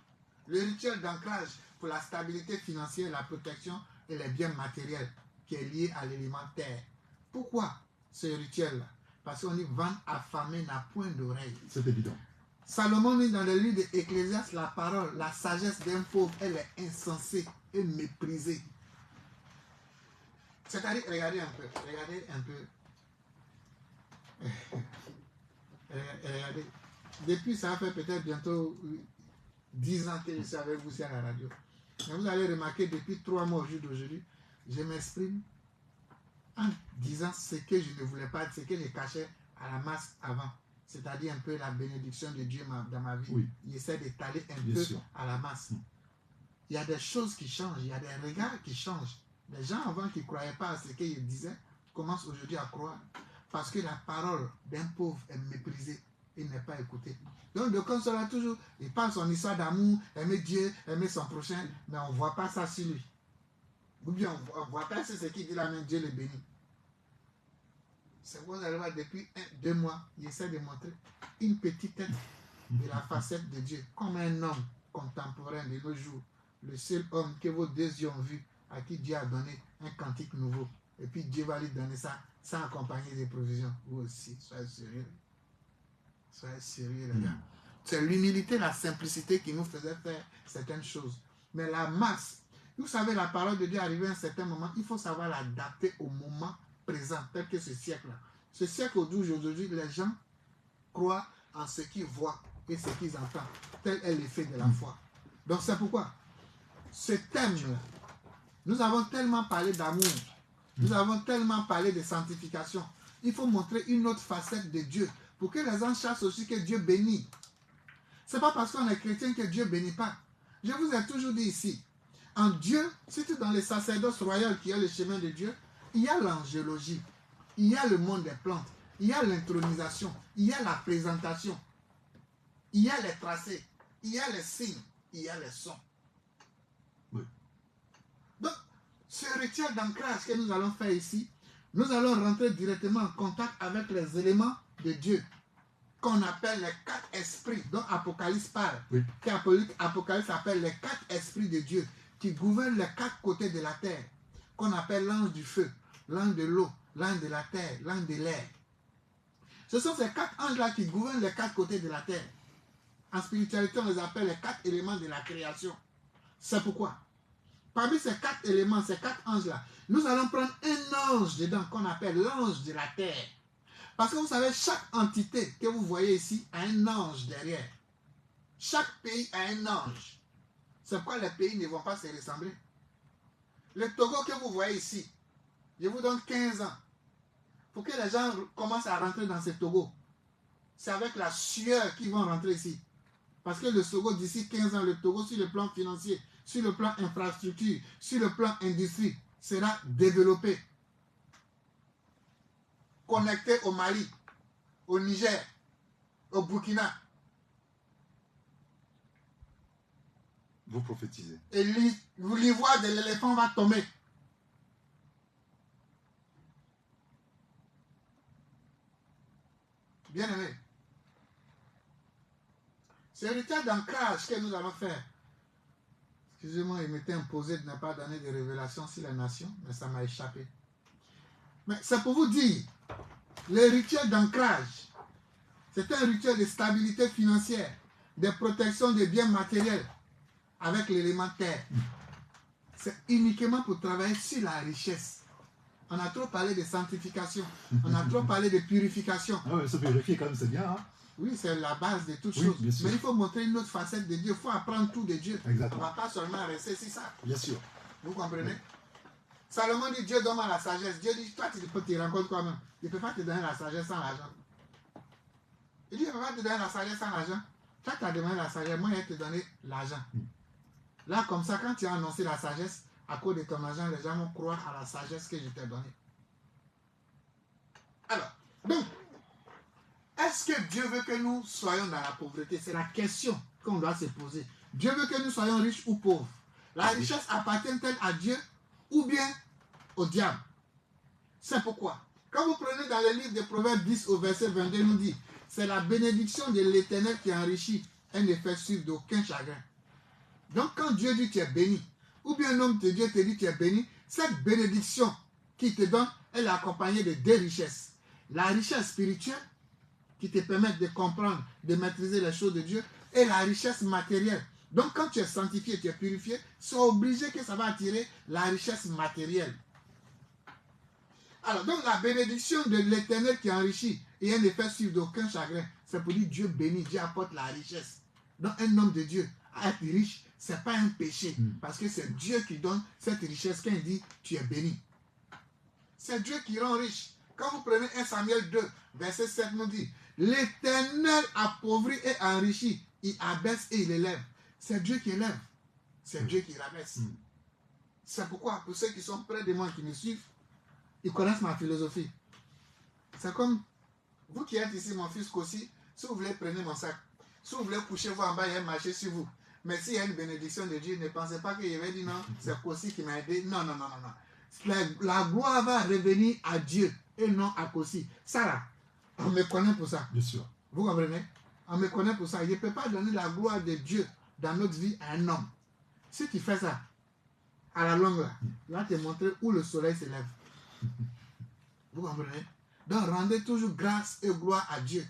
Le rituel d'ancrage pour la stabilité financière, la protection et les biens matériels qui est lié à l'élément terre. Pourquoi ce rituel-là? Parce qu'on dit vent affamé n'a point d'oreille. C'est évident. Salomon dit dans le livre de Ecclésiaste, la parole, la sagesse d'un pauvre, elle est insensée et méprisée. C'est-à-dire, regardez un peu. Regardez. Depuis, ça fait peut-être bientôt 10 ans que je suis avec vous sur la radio. Mais vous allez remarquer, depuis 3 mois au jour d'aujourd'hui, je m'exprime en disant ce que je ne voulais pas, ce que je cachais à la masse avant. C'est-à-dire un peu la bénédiction de Dieu dans ma vie. Oui. Il essaie d'étaler un peu à la masse. Il y a des choses qui changent, il y a des regards qui changent. Les gens avant qui ne croyaient pas à ce qu'il disait commencent aujourd'hui à croire. Parce que la parole d'un pauvre est méprisée et n'est pas écoutée. Donc le consolateur toujours, il parle son histoire d'amour, aimer Dieu, aimer son prochain, mais on ne voit pas ça sur lui. Ou bien on ne voit pas ce qu'il dit là, même Dieu le bénit. C'est vous allez voir depuis 2 mois, il essaie de montrer une petite tête de la facette de Dieu, comme un homme contemporain de nos jours, le seul homme que vos 2 yeux ont vu, à qui Dieu a donné un cantique nouveau. Et puis Dieu va lui donner ça sans accompagner des provisions. Vous aussi, soyez sérieux. Soyez sérieux, les gars. C'est l'humilité, la simplicité qui nous faisait faire certaines choses. Mais la masse, vous savez, la parole de Dieu arrivée à un certain moment, il faut savoir l'adapter au moment présent, tel que ce siècle-là. Ce siècle d'aujourd'hui, les gens croient en ce qu'ils voient et ce qu'ils entendent. Tel est l'effet de la foi. Donc c'est pourquoi ce thème-là, nous avons tellement parlé d'amour, nous avons tellement parlé de sanctification. Il faut montrer une autre facette de Dieu pour que les gens sachent aussi que Dieu bénit. Ce n'est pas parce qu'on est chrétien que Dieu ne bénit pas. Je vous ai toujours dit ici, en Dieu, surtout dans les sacerdoces royaux qui est le chemin de Dieu, il y a l'angélologie, il y a le monde des plantes, il y a l'intronisation, il y a la présentation, il y a les tracés, il y a les signes, il y a les sons. Oui. Donc, ce rituel d'ancrage que nous allons faire ici, nous allons rentrer directement en contact avec les éléments de Dieu, qu'on appelle les 4 esprits, dont Apocalypse parle. Oui. Apocalypse appelle les 4 esprits de Dieu, qui gouvernent les 4 côtés de la terre, qu'on appelle l'ange du feu, l'ange de l'eau, l'ange de la terre, l'ange de l'air. Ce sont ces 4 anges-là qui gouvernent les 4 côtés de la terre. En spiritualité, on les appelle les 4 éléments de la création. C'est pourquoi, parmi ces 4 éléments, ces 4 anges-là, nous allons prendre un ange dedans qu'on appelle l'ange de la terre. Parce que vous savez, chaque entité que vous voyez ici a un ange derrière. Chaque pays a un ange. C'est pourquoi les pays ne vont pas se ressembler. Le Togo que vous voyez ici, je vous donne 15 ans. Pour que les gens commencent à rentrer dans ce Togo. C'est avec la sueur qu'ils vont rentrer ici. Parce que le Togo, d'ici 15 ans, le Togo, sur le plan financier, sur le plan infrastructure, sur le plan industrie, sera développé. Connecté au Mali, au Niger, au Burkina. Vous prophétisez. Et l'ivoire de l'éléphant va tomber. Bien aimé. C'est le rituel d'ancrage que nous allons faire. Excusez-moi, il m'était imposé de ne pas donner de révélations sur les nations, mais ça m'a échappé. Mais c'est pour vous dire, le rituel d'ancrage, c'est un rituel de stabilité financière, de protection des biens matériels avec l'élément terre. C'est uniquement pour travailler sur la richesse. On a trop parlé de sanctification, on a trop parlé de purification. Ah ouais, se purifier quand même, c'est bien. Hein? Oui, c'est la base de toutes Oui, choses. bien sûr. Mais il faut montrer une autre facette de Dieu. Il faut apprendre tout de Dieu. Exactement. On ne va pas seulement rester sur ça. Bien sûr. Vous comprenez? Oui. Salomon dit Dieu donne la sagesse. Dieu dit toi tu peux te rendre compte toi-même. Il ne peut pas te donner la sagesse sans l'argent. Il dit il ne peut pas te donner la sagesse sans l'argent. Toi tu as demandé la sagesse, moi je vais te donner l'argent. Là comme ça, quand tu as annoncé la sagesse, à cause de ton argent, les gens vont croire à la sagesse que je t'ai donnée. Alors, donc, est-ce que Dieu veut que nous soyons dans la pauvreté? C'est la question qu'on doit se poser. Dieu veut que nous soyons riches ou pauvres? La richesse appartient-elle à Dieu ou bien au diable? C'est pourquoi, quand vous prenez dans le livre de Proverbes 10 au verset 22, il nous dit, c'est la bénédiction de l'Éternel qui enrichit et ne fait suivre d'aucun chagrin. Donc quand Dieu dit tu es béni, ou bien un homme de Dieu te dit tu es béni, cette bénédiction qu'il te donne, elle est accompagnée de 2 richesses. La richesse spirituelle, qui te permet de comprendre, de maîtriser les choses de Dieu, et la richesse matérielle. Donc quand tu es sanctifié, tu es purifié, c'est obligé que ça va attirer la richesse matérielle. Alors donc la bénédiction de l'Éternel qui enrichit et elle ne fait suivre d'aucun chagrin, c'est pour dire Dieu bénit, Dieu apporte la richesse. Donc un homme de Dieu, être riche, ce n'est pas un péché, parce que c'est Dieu qui donne cette richesse quand il dit tu es béni. C'est Dieu qui rend riche. Quand vous prenez 1 Samuel 2, verset 7 nous dit, l'Éternel appauvrit et enrichit, il abaisse et il élève. C'est Dieu qui élève, c'est Dieu qui rabaisse. C'est pourquoi, pour ceux qui sont près de moi, qui me suivent, ils connaissent ma philosophie. C'est comme, vous qui êtes ici, mon fils Kossi, si vous voulez, prenez mon sac. Si vous voulez coucher vous en bas, il y a un marché sur vous. Mais s'il y a une bénédiction de Dieu, ne pensez pas qu'il avait dit non, c'est Kossi qui m'a aidé. Non, non, non, non, non. La gloire va revenir à Dieu et non à Kossi. Ça là, on me connaît pour ça. Bien sûr. Vous comprenez? On me connaît pour ça. Je ne peux pas donner la gloire de Dieu dans notre vie à un homme. Si tu fais ça, à la longue, là te montrer où le soleil se lève. Vous comprenez? Donc, rendez toujours grâce et gloire à Dieu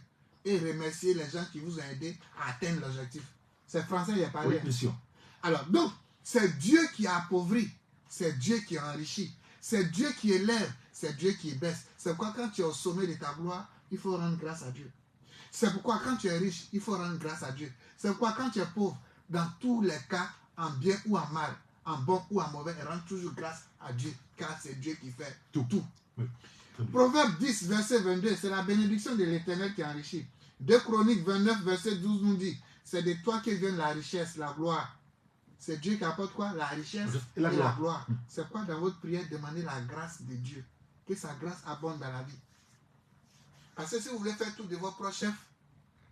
et remerciez les gens qui vous ont aidé à atteindre l'objectif. C'est français, il n'y a pas Oui, bien sûr. Alors, donc, c'est Dieu qui appauvrit, c'est Dieu qui enrichit, c'est Dieu qui élève, c'est Dieu qui baisse. C'est pourquoi quand tu es au sommet de ta gloire, il faut rendre grâce à Dieu. C'est pourquoi quand tu es riche, il faut rendre grâce à Dieu. C'est pourquoi quand tu es pauvre, dans tous les cas, en bien ou en mal, en bon ou en mauvais, rends toujours grâce à Dieu, car c'est Dieu qui fait tout. Oui. Proverbe 10, verset 22, c'est la bénédiction de l'Éternel qui enrichit. 2 Chroniques 29, verset 12 nous dit, c'est de toi que vient la richesse, la gloire. C'est Dieu qui apporte quoi? La richesse et la gloire. C'est quoi dans votre prière? Demandez la grâce de Dieu. Que sa grâce abonde dans la vie. Parce que si vous voulez faire tout de vos proches chefs,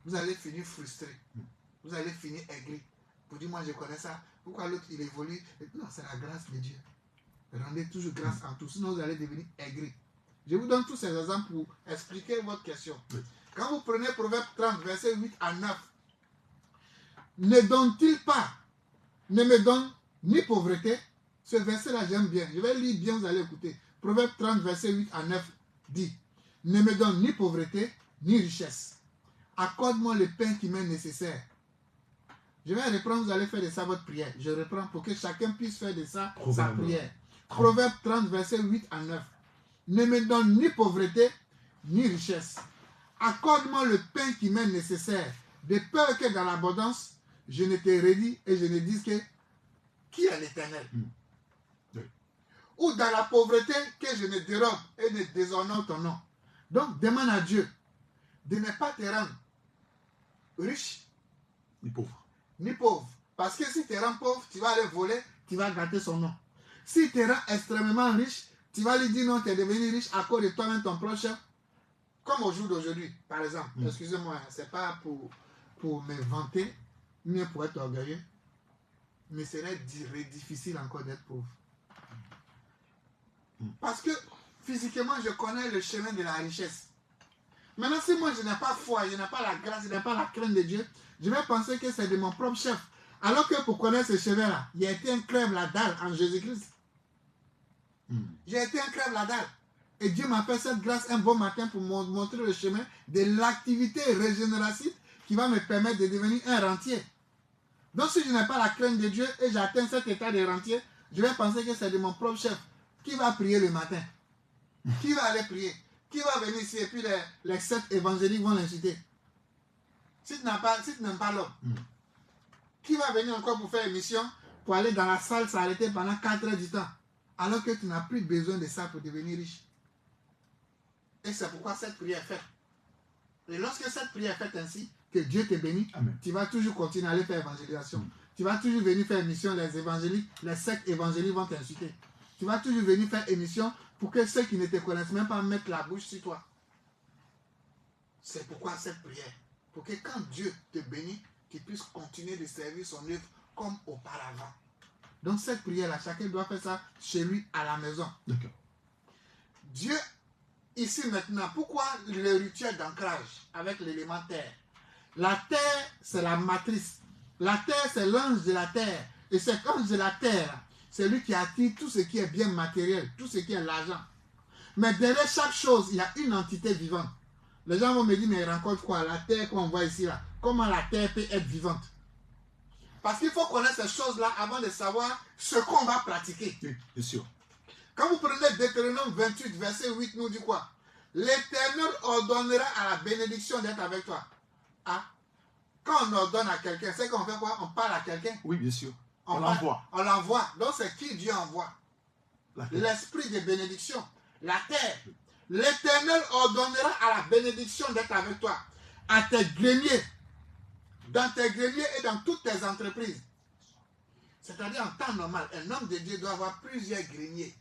vous allez finir frustré. Vous allez finir aigri. Vous dites, moi je connais ça. Pourquoi l'autre il évolue? Non, c'est la grâce de Dieu. Rendez toujours grâce en tout. Sinon vous allez devenir aigri. Je vous donne tous ces exemples pour expliquer votre question. Quand vous prenez Proverbe 30, verset 8 à 9, ne me donne ni pauvreté. Ce verset-là, j'aime bien. Je vais lire bien, vous allez écouter. Proverbe 30, verset 8 à 9 dit, ne me donne ni pauvreté, ni richesse. Accorde-moi le pain qui m'est nécessaire. Je vais reprendre, vous allez faire de ça votre prière. Je reprends pour que chacun puisse faire de ça sa prière. Proverbe 30, verset 8 à 9. Ne me donne ni pauvreté, ni richesse. Accorde-moi le pain qui m'est nécessaire, de peur que dans l'abondance, je ne te redis et je ne dise que qui est l'Éternel. Ou dans la pauvreté, que je ne dérobe et ne déshonore ton nom. Donc, demande à Dieu de ne pas te rendre riche, ni pauvre. Ni pauvre. Parce que si tu te rends pauvre, tu vas aller voler, tu vas gâter son nom. Si tu te rends extrêmement riche, tu vas lui dire non, tu es devenu riche à cause de toi-même, ton proche chef. Comme au jour d'aujourd'hui, par exemple. Excusez-moi, ce n'est pas pour me vanter, ni pour être orgueilleux, mais ce serait difficile encore d'être pauvre. Parce que physiquement, je connais le chemin de la richesse. Maintenant, si moi je n'ai pas foi, je n'ai pas la grâce, je n'ai pas la crainte de Dieu, je vais penser que c'est de mon propre chef. Alors que pour connaître ce chemin-là, il a été un crève la dalle en Jésus-Christ. J'ai été un crève la dalle. Et Dieu m'a fait cette grâce un bon matin pour me montrer le chemin de l'activité régénérative qui va me permettre de devenir un rentier. Donc si je n'ai pas la crainte de Dieu et j'atteins cet état de rentier, je vais penser que c'est de mon propre chef. Qui va prier le matin? Qui va aller prier? Qui va venir ici et puis les 7 évangéliques vont l'inciter? Si tu n'aimes pas l'homme, qui va venir encore pour faire une mission, pour aller dans la salle s'arrêter pendant 4 heures du temps, alors que tu n'as plus besoin de ça pour devenir riche? Et c'est pourquoi cette prière est faite. Et lorsque cette prière est faite ainsi, que Dieu te bénisse, tu vas toujours continuer à aller faire évangélisation. Tu vas toujours venir faire émission, les évangéliques, les sectes évangéliques vont t'inciter. Tu vas toujours venir faire émission pour que ceux qui ne te connaissent même pas mettent la bouche sur toi. C'est pourquoi cette prière. Pour que quand Dieu te bénit, tu puisses continuer de servir son œuvre comme auparavant. Donc cette prière-là, chacun doit faire ça chez lui à la maison. D'accord. Dieu, ici maintenant, pourquoi le rituel d'ancrage avec l'élément terre? La terre, c'est la matrice. La terre, c'est l'ange de la terre. Et cet ange de la terre, c'est lui qui attire tout ce qui est bien matériel, tout ce qui est l'argent. Mais derrière chaque chose, il y a une entité vivante. Les gens vont me dire, mais il rencontre quoi? La terre qu'on voit ici, là. Comment la terre peut être vivante? Parce qu'il faut connaître ces choses-là avant de savoir ce qu'on va pratiquer. Oui, bien sûr. Quand vous prenez Deutéronome 28, verset 8, nous dit quoi? L'Éternel ordonnera à la bénédiction d'être avec toi. Ah, quand on ordonne à quelqu'un, c'est qu'on fait quoi? On parle à quelqu'un. Oui, bien sûr. On l'envoie. On l'envoie. Donc c'est qui Dieu envoie? L'esprit de bénédiction. La terre. L'Éternel ordonnera à la bénédiction d'être avec toi. À tes greniers. Dans tes greniers et dans toutes tes entreprises. C'est-à-dire en temps normal, un homme de Dieu doit avoir plusieurs greniers.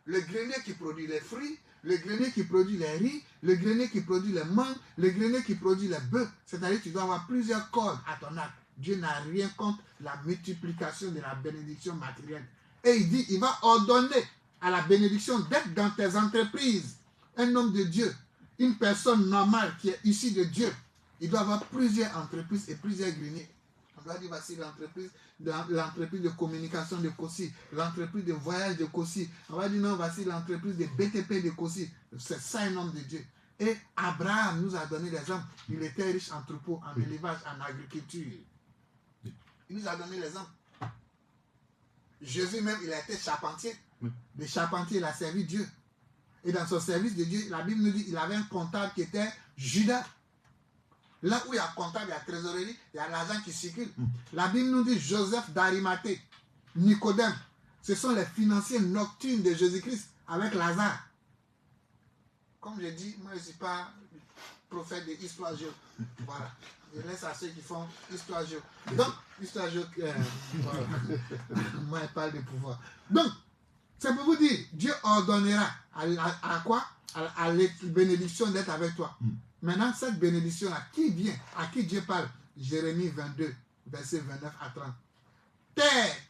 Le grenier qui produit les fruits, le grenier qui produit les riz, le grenier qui produit les mangues, le grenier qui produit les bœufs. C'est-à-dire que tu dois avoir plusieurs cordes à ton arc. Dieu n'a rien contre la multiplication de la bénédiction matérielle. Et il dit, il va ordonner à la bénédiction d'être dans tes entreprises. Un homme de Dieu, une personne normale qui est issue de Dieu, il doit avoir plusieurs entreprises et plusieurs greniers. On doit dire, voici l'entreprise de communication de Kossi, l'entreprise de voyage de Kossi. On va dire, non, voici l'entreprise de BTP de Kossi. C'est ça un homme de Dieu. Et Abraham nous a donné des hommes. Il était riche en troupeaux, en élevage, en agriculture. Il nous a donné l'exemple. Jésus même, il a été charpentier. Le charpentier, il a servi Dieu. Et dans son service de Dieu, la Bible nous dit qu'il avait un comptable qui était Judas. Là où il y a comptable, il y a trésorerie, il y a l'argent qui circule. La Bible nous dit Joseph d'Arimathée, Nicodème. Ce sont les financiers nocturnes de Jésus-Christ avec Lazare. Comme je dis, moi je ne suis pas prophète de histoire géo. Voilà. Je laisse à ceux qui font histoire géo. Donc, histoire géo, voilà. Moi je parle de pouvoir. Donc, c'est pour vous dire, Dieu ordonnera à quoi? à la bénédiction d'être avec toi. Maintenant, cette bénédiction-là, qui vient? À qui Dieu parle? Jérémie 22, verset 29 à 30.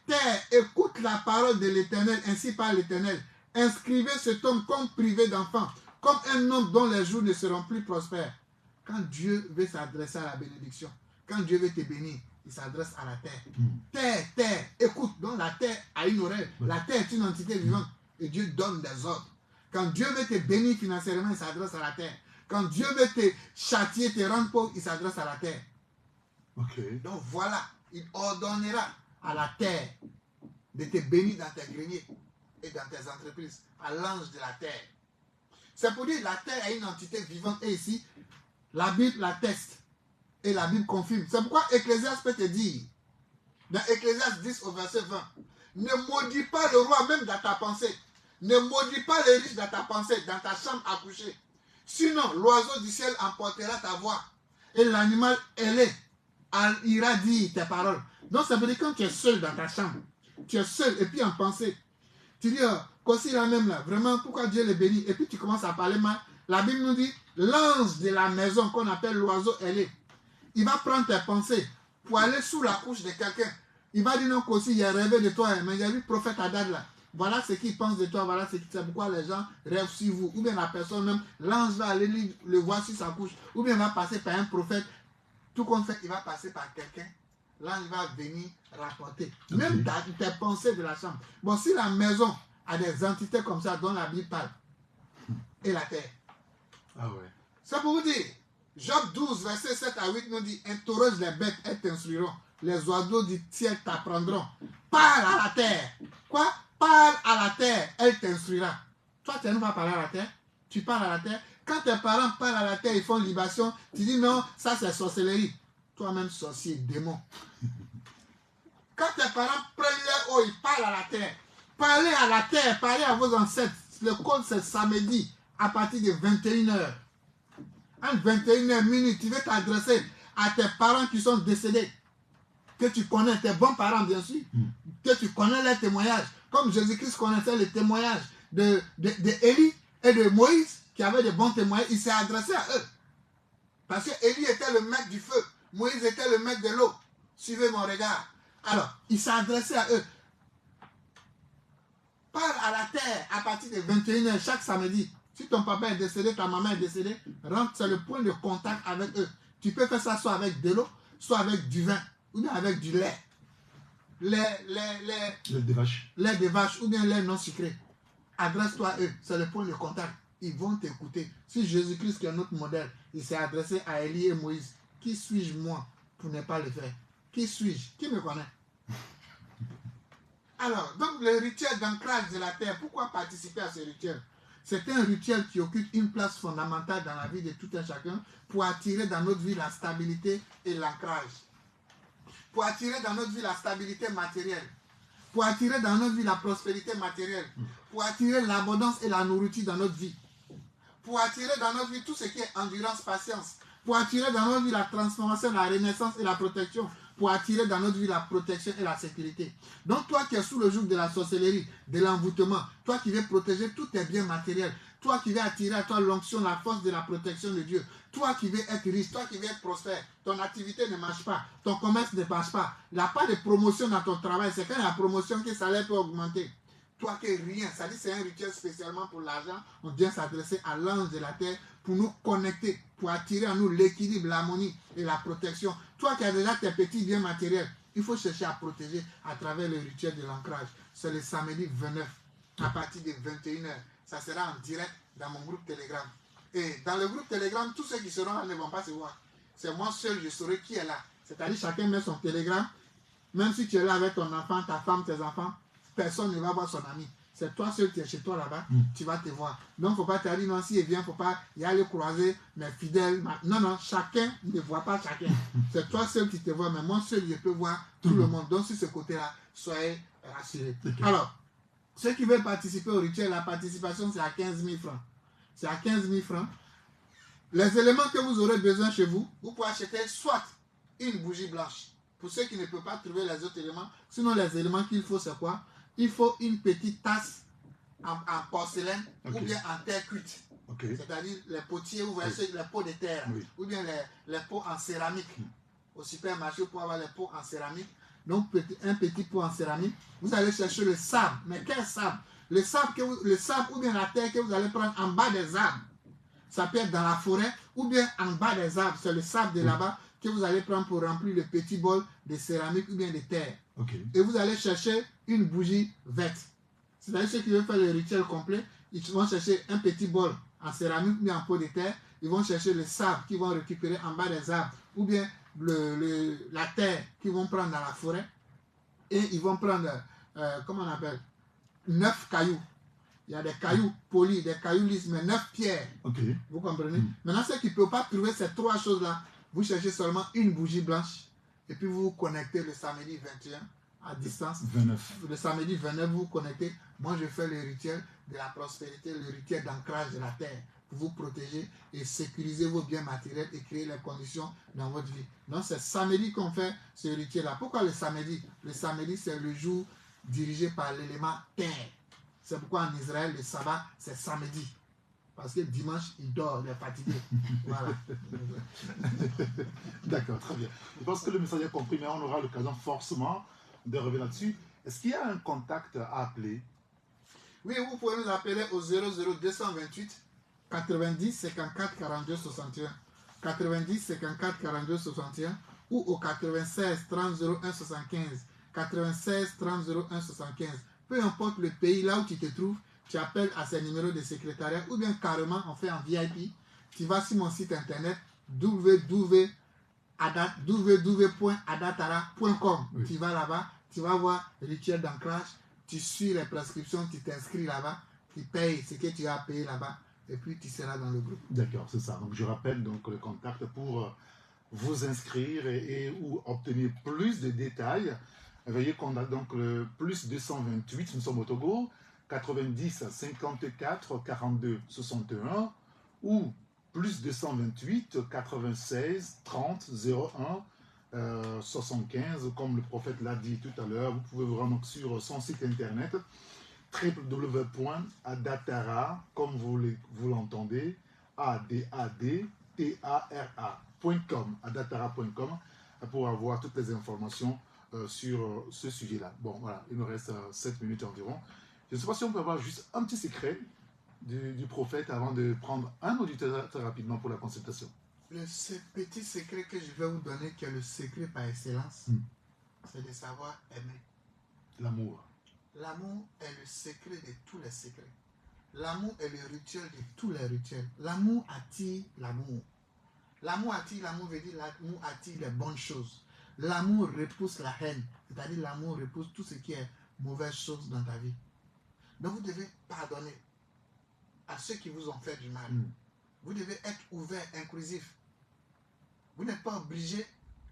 Terre, écoute la parole de l'Éternel, ainsi parle l'Éternel. Inscrivez cet homme comme privé d'enfant, comme un homme dont les jours ne seront plus prospères. Quand Dieu veut s'adresser à la bénédiction, quand Dieu veut te bénir, il s'adresse à la terre. Terre, écoute. Donc la terre a une oreille. La terre est une entité vivante. Et Dieu donne des ordres. Quand Dieu veut te bénir financièrement, il s'adresse à la terre. Quand Dieu veut te châtier, te rendre pauvre, il s'adresse à la terre. Okay. Donc voilà, il ordonnera à la terre de te bénir dans tes greniers et dans tes entreprises, à l'ange de la terre. C'est pour dire que la terre est une entité vivante. Et ici, la Bible l'atteste. Et la Bible confirme. C'est pourquoi Ecclésiaste peut te dire, dans Ecclésiaste 10 au verset 20, ne maudis pas le roi même dans ta pensée. Ne maudis pas les riches dans ta pensée, dans ta chambre à coucher. Sinon, l'oiseau du ciel emportera ta voix. Et l'animal ailé ira dire tes paroles. Donc ça veut dire quand tu es seul dans ta chambre, tu es seul et puis en pensée, tu dis, Kossi là même là, vraiment, pourquoi Dieu les bénit? Et puis tu commences à parler mal. La Bible nous dit, l'ange de la maison qu'on appelle l'oiseau ailé, il va prendre tes pensées pour aller sous la couche de quelqu'un. Il va dire non, Kossi, il a rêvé de toi, mais il y a vu le prophète Hadad là. Voilà ce qu'il pense de toi, voilà c'est pourquoi les gens rêvent sur vous. Ou bien la personne même, l'ange va aller le voir sur sa couche. Ou bien il va passer par un prophète. Tout compte fait, il va passer par quelqu'un. L'ange va venir rapporter. Okay. Même tes pensées de la chambre. Bon, si la maison a des entités comme ça dont la Bible parle, et la terre. Ah ouais. Ça pour vous dire, Job 12, verset 7 à 8 nous dit, interroge les bêtes, elles t'instruiront. Les oiseaux du ciel t'apprendront. Parle à la terre. Quoi? Parle à la terre, elle t'instruira. Toi, tu ne vas parler à la terre. Tu parles à la terre. Quand tes parents parlent à la terre, ils font libation. Tu dis non, ça c'est sorcellerie. Toi-même, sorcier, démon. Quand tes parents prennent leur eau, ils parlent à la terre. Parlez à la terre, parlez à vos ancêtres. Le code c'est samedi à partir de 21h. En 21h minutes, tu veux t'adresser à tes parents qui sont décédés. Que tu connais, tes bons parents bien sûr. Que tu connais leurs témoignages. Comme Jésus-Christ connaissait les témoignages de Élie et de Moïse, qui avaient de bons témoignages, il s'est adressé à eux. Parce que Élie était le maître du feu. Moïse était le maître de l'eau. Suivez mon regard. Alors, il s'est adressé à eux. Parle à la terre à partir de 21h chaque samedi. Si ton papa est décédé, ta maman est décédée, rentre, c'est le point de contact avec eux. Tu peux faire ça soit avec de l'eau, soit avec du vin, ou bien avec du lait. Lait des vaches. Lait de vache, ou bien lait non sucré. Adresse-toi à eux, c'est le point de contact. Ils vont t'écouter. Si Jésus-Christ, qui est notre modèle, il s'est adressé à Élie et Moïse, qui suis-je moi pour ne pas le faire? Qui suis-je? Qui me connaît? Alors, donc le rituel d'ancrage de la terre, pourquoi participer à ce rituel? C'est un rituel qui occupe une place fondamentale dans la vie de tout un chacun pour attirer dans notre vie la stabilité et l'ancrage. Pour attirer dans notre vie la stabilité matérielle. Pour attirer dans notre vie la prospérité matérielle. Pour attirer l'abondance et la nourriture dans notre vie. Pour attirer dans notre vie tout ce qui est endurance, patience. Pour attirer dans notre vie la transformation, la renaissance et la protection. Pour attirer dans notre vie la protection et la sécurité. Donc toi qui es sous le joug de la sorcellerie, de l'envoûtement, toi qui veux protéger tous tes biens matériels, toi qui veux attirer à toi l'onction, la force de la protection de Dieu, toi qui veux être riche, toi qui veux être prospère, ton activité ne marche pas, ton commerce ne marche pas, il n'y a pas de promotion dans ton travail, c'est quand il y a la promotion que le salaire peut augmenter. Toi qui rien, ça dit c'est un rituel spécialement pour l'argent, on vient s'adresser à l'ange de la terre pour nous connecter, pour attirer à nous l'équilibre, l'harmonie et la protection. Toi qui as déjà tes petits biens matériels, il faut chercher à protéger à travers le rituel de l'ancrage. C'est le samedi 29, à partir de 21h. Ça sera en direct dans mon groupe Telegram. Et dans le groupe Telegram, tous ceux qui seront là ne vont pas se voir. C'est moi seul, je saurai qui est là. C'est-à-dire chacun met son Telegram. Même si tu es là avec ton enfant, ta femme, tes enfants, personne ne va voir son ami. C'est toi seul qui es chez toi là-bas, tu vas te voir. Donc, il ne faut pas te dire, non, si il vient, il ne faut pas y aller croiser mes fidèles. Non, non, chacun ne voit pas chacun. C'est toi seul qui te vois, mais moi seul, je peux voir tout le monde. Donc, sur ce côté-là, soyez rassurés. Okay. Alors, ceux qui veulent participer au rituel, la participation, c'est à 15 000 francs. C'est à 15 000 francs. Les éléments que vous aurez besoin chez vous, vous pouvez acheter soit une bougie blanche. Pour ceux qui ne peuvent pas trouver les autres éléments, sinon les éléments qu'il faut, c'est quoi? Il faut une petite tasse en porcelaine Ok. ou bien en terre cuite. Ok. C'est-à-dire les potiers, vous voyez, Oui. les pots de terre, Oui. ou bien les pots en céramique. Au supermarché, pour avoir les pots en céramique. Donc, un petit pot en céramique, vous allez chercher le sable. Mais quel sable? Le sable ou bien la terre que vous allez prendre en bas des arbres. Ça peut être dans la forêt ou bien en bas des arbres. C'est le sable de là-bas que vous allez prendre pour remplir le petit bol de céramique ou bien de terre. Okay. Et vous allez chercher une bougie verte. C'est-à-dire ceux qui veulent faire le rituel complet, ils vont chercher un petit bol en céramique ou bien en pot de terre. Ils vont chercher le sable qu'ils vont récupérer en bas des arbres ou bien la terre qu'ils vont prendre dans la forêt. Et ils vont prendre, comment on appelle, 9 cailloux. Il y a des cailloux polis, des cailloux lisses, mais 9 pierres. Okay. Vous comprenez? Maintenant, ceux qui ne peuvent pas trouver ces 3 choses-là, vous cherchez seulement une bougie blanche et puis vous vous connectez le samedi 21 à distance. 29. Le samedi 29, vous vous connectez. Moi, je fais le rituel de la prospérité, le rituel d'ancrage de la terre pour vous protéger et sécuriser vos biens matériels et créer les conditions dans votre vie. Donc, c'est samedi qu'on fait ce rituel-là. Pourquoi le samedi? Le samedi, c'est le jour dirigé par l'élément terre. C'est pourquoi en Israël, le sabbat, c'est samedi. Parce que dimanche, il dort, il est fatigué. Voilà. D'accord, très bien. Je pense que le message est compris, mais on aura l'occasion forcément de revenir là-dessus. Est-ce qu'il y a un contact à appeler? Oui, vous pouvez nous appeler au 00228 90 54 42 61. 90 54 42 61 ou au 96 30 01 75. 96 30 01 75. Peu importe le pays là où tu te trouves, tu appelles à ces numéros de secrétariat ou bien carrément on fait en VIP. Tu vas sur mon site internet www.adatara.com. Oui. Tu vas là-bas, tu vas voir rituel d'ancrage, tu suis les prescriptions, tu t'inscris là-bas, tu payes ce que tu as payé là-bas et puis tu seras dans le groupe. D'accord, c'est ça. Donc je rappelle donc le contact pour vous inscrire et ou obtenir plus de détails. Veuillez qu'on a donc le plus 228, nous sommes au Togo, 90 54 42 61 ou plus 228 96 30 01 75, comme le prophète l'a dit tout à l'heure. Vous pouvez vous rendre sur son site internet www.adatara, comme vous l'entendez, adatara.com, adatara.com, pour avoir toutes les informations sur ce sujet-là. Bon, voilà, il nous reste 7 minutes environ. Je ne sais pas si on peut avoir juste un petit secret du prophète avant de prendre un auditeur très rapidement pour la consultation. Ce petit secret que je vais vous donner, qui est le secret par excellence, c'est de savoir aimer. L'amour. L'amour est le secret de tous les secrets. L'amour est le rituel de tous les rituels. L'amour attire l'amour. L'amour attire l'amour veut dire l'amour attire les bonnes choses. L'amour repousse la haine. C'est-à-dire l'amour repousse tout ce qui est mauvaise chose dans ta vie. Donc vous devez pardonner à ceux qui vous ont fait du mal. Vous devez être ouvert, inclusif. Vous n'êtes pas obligé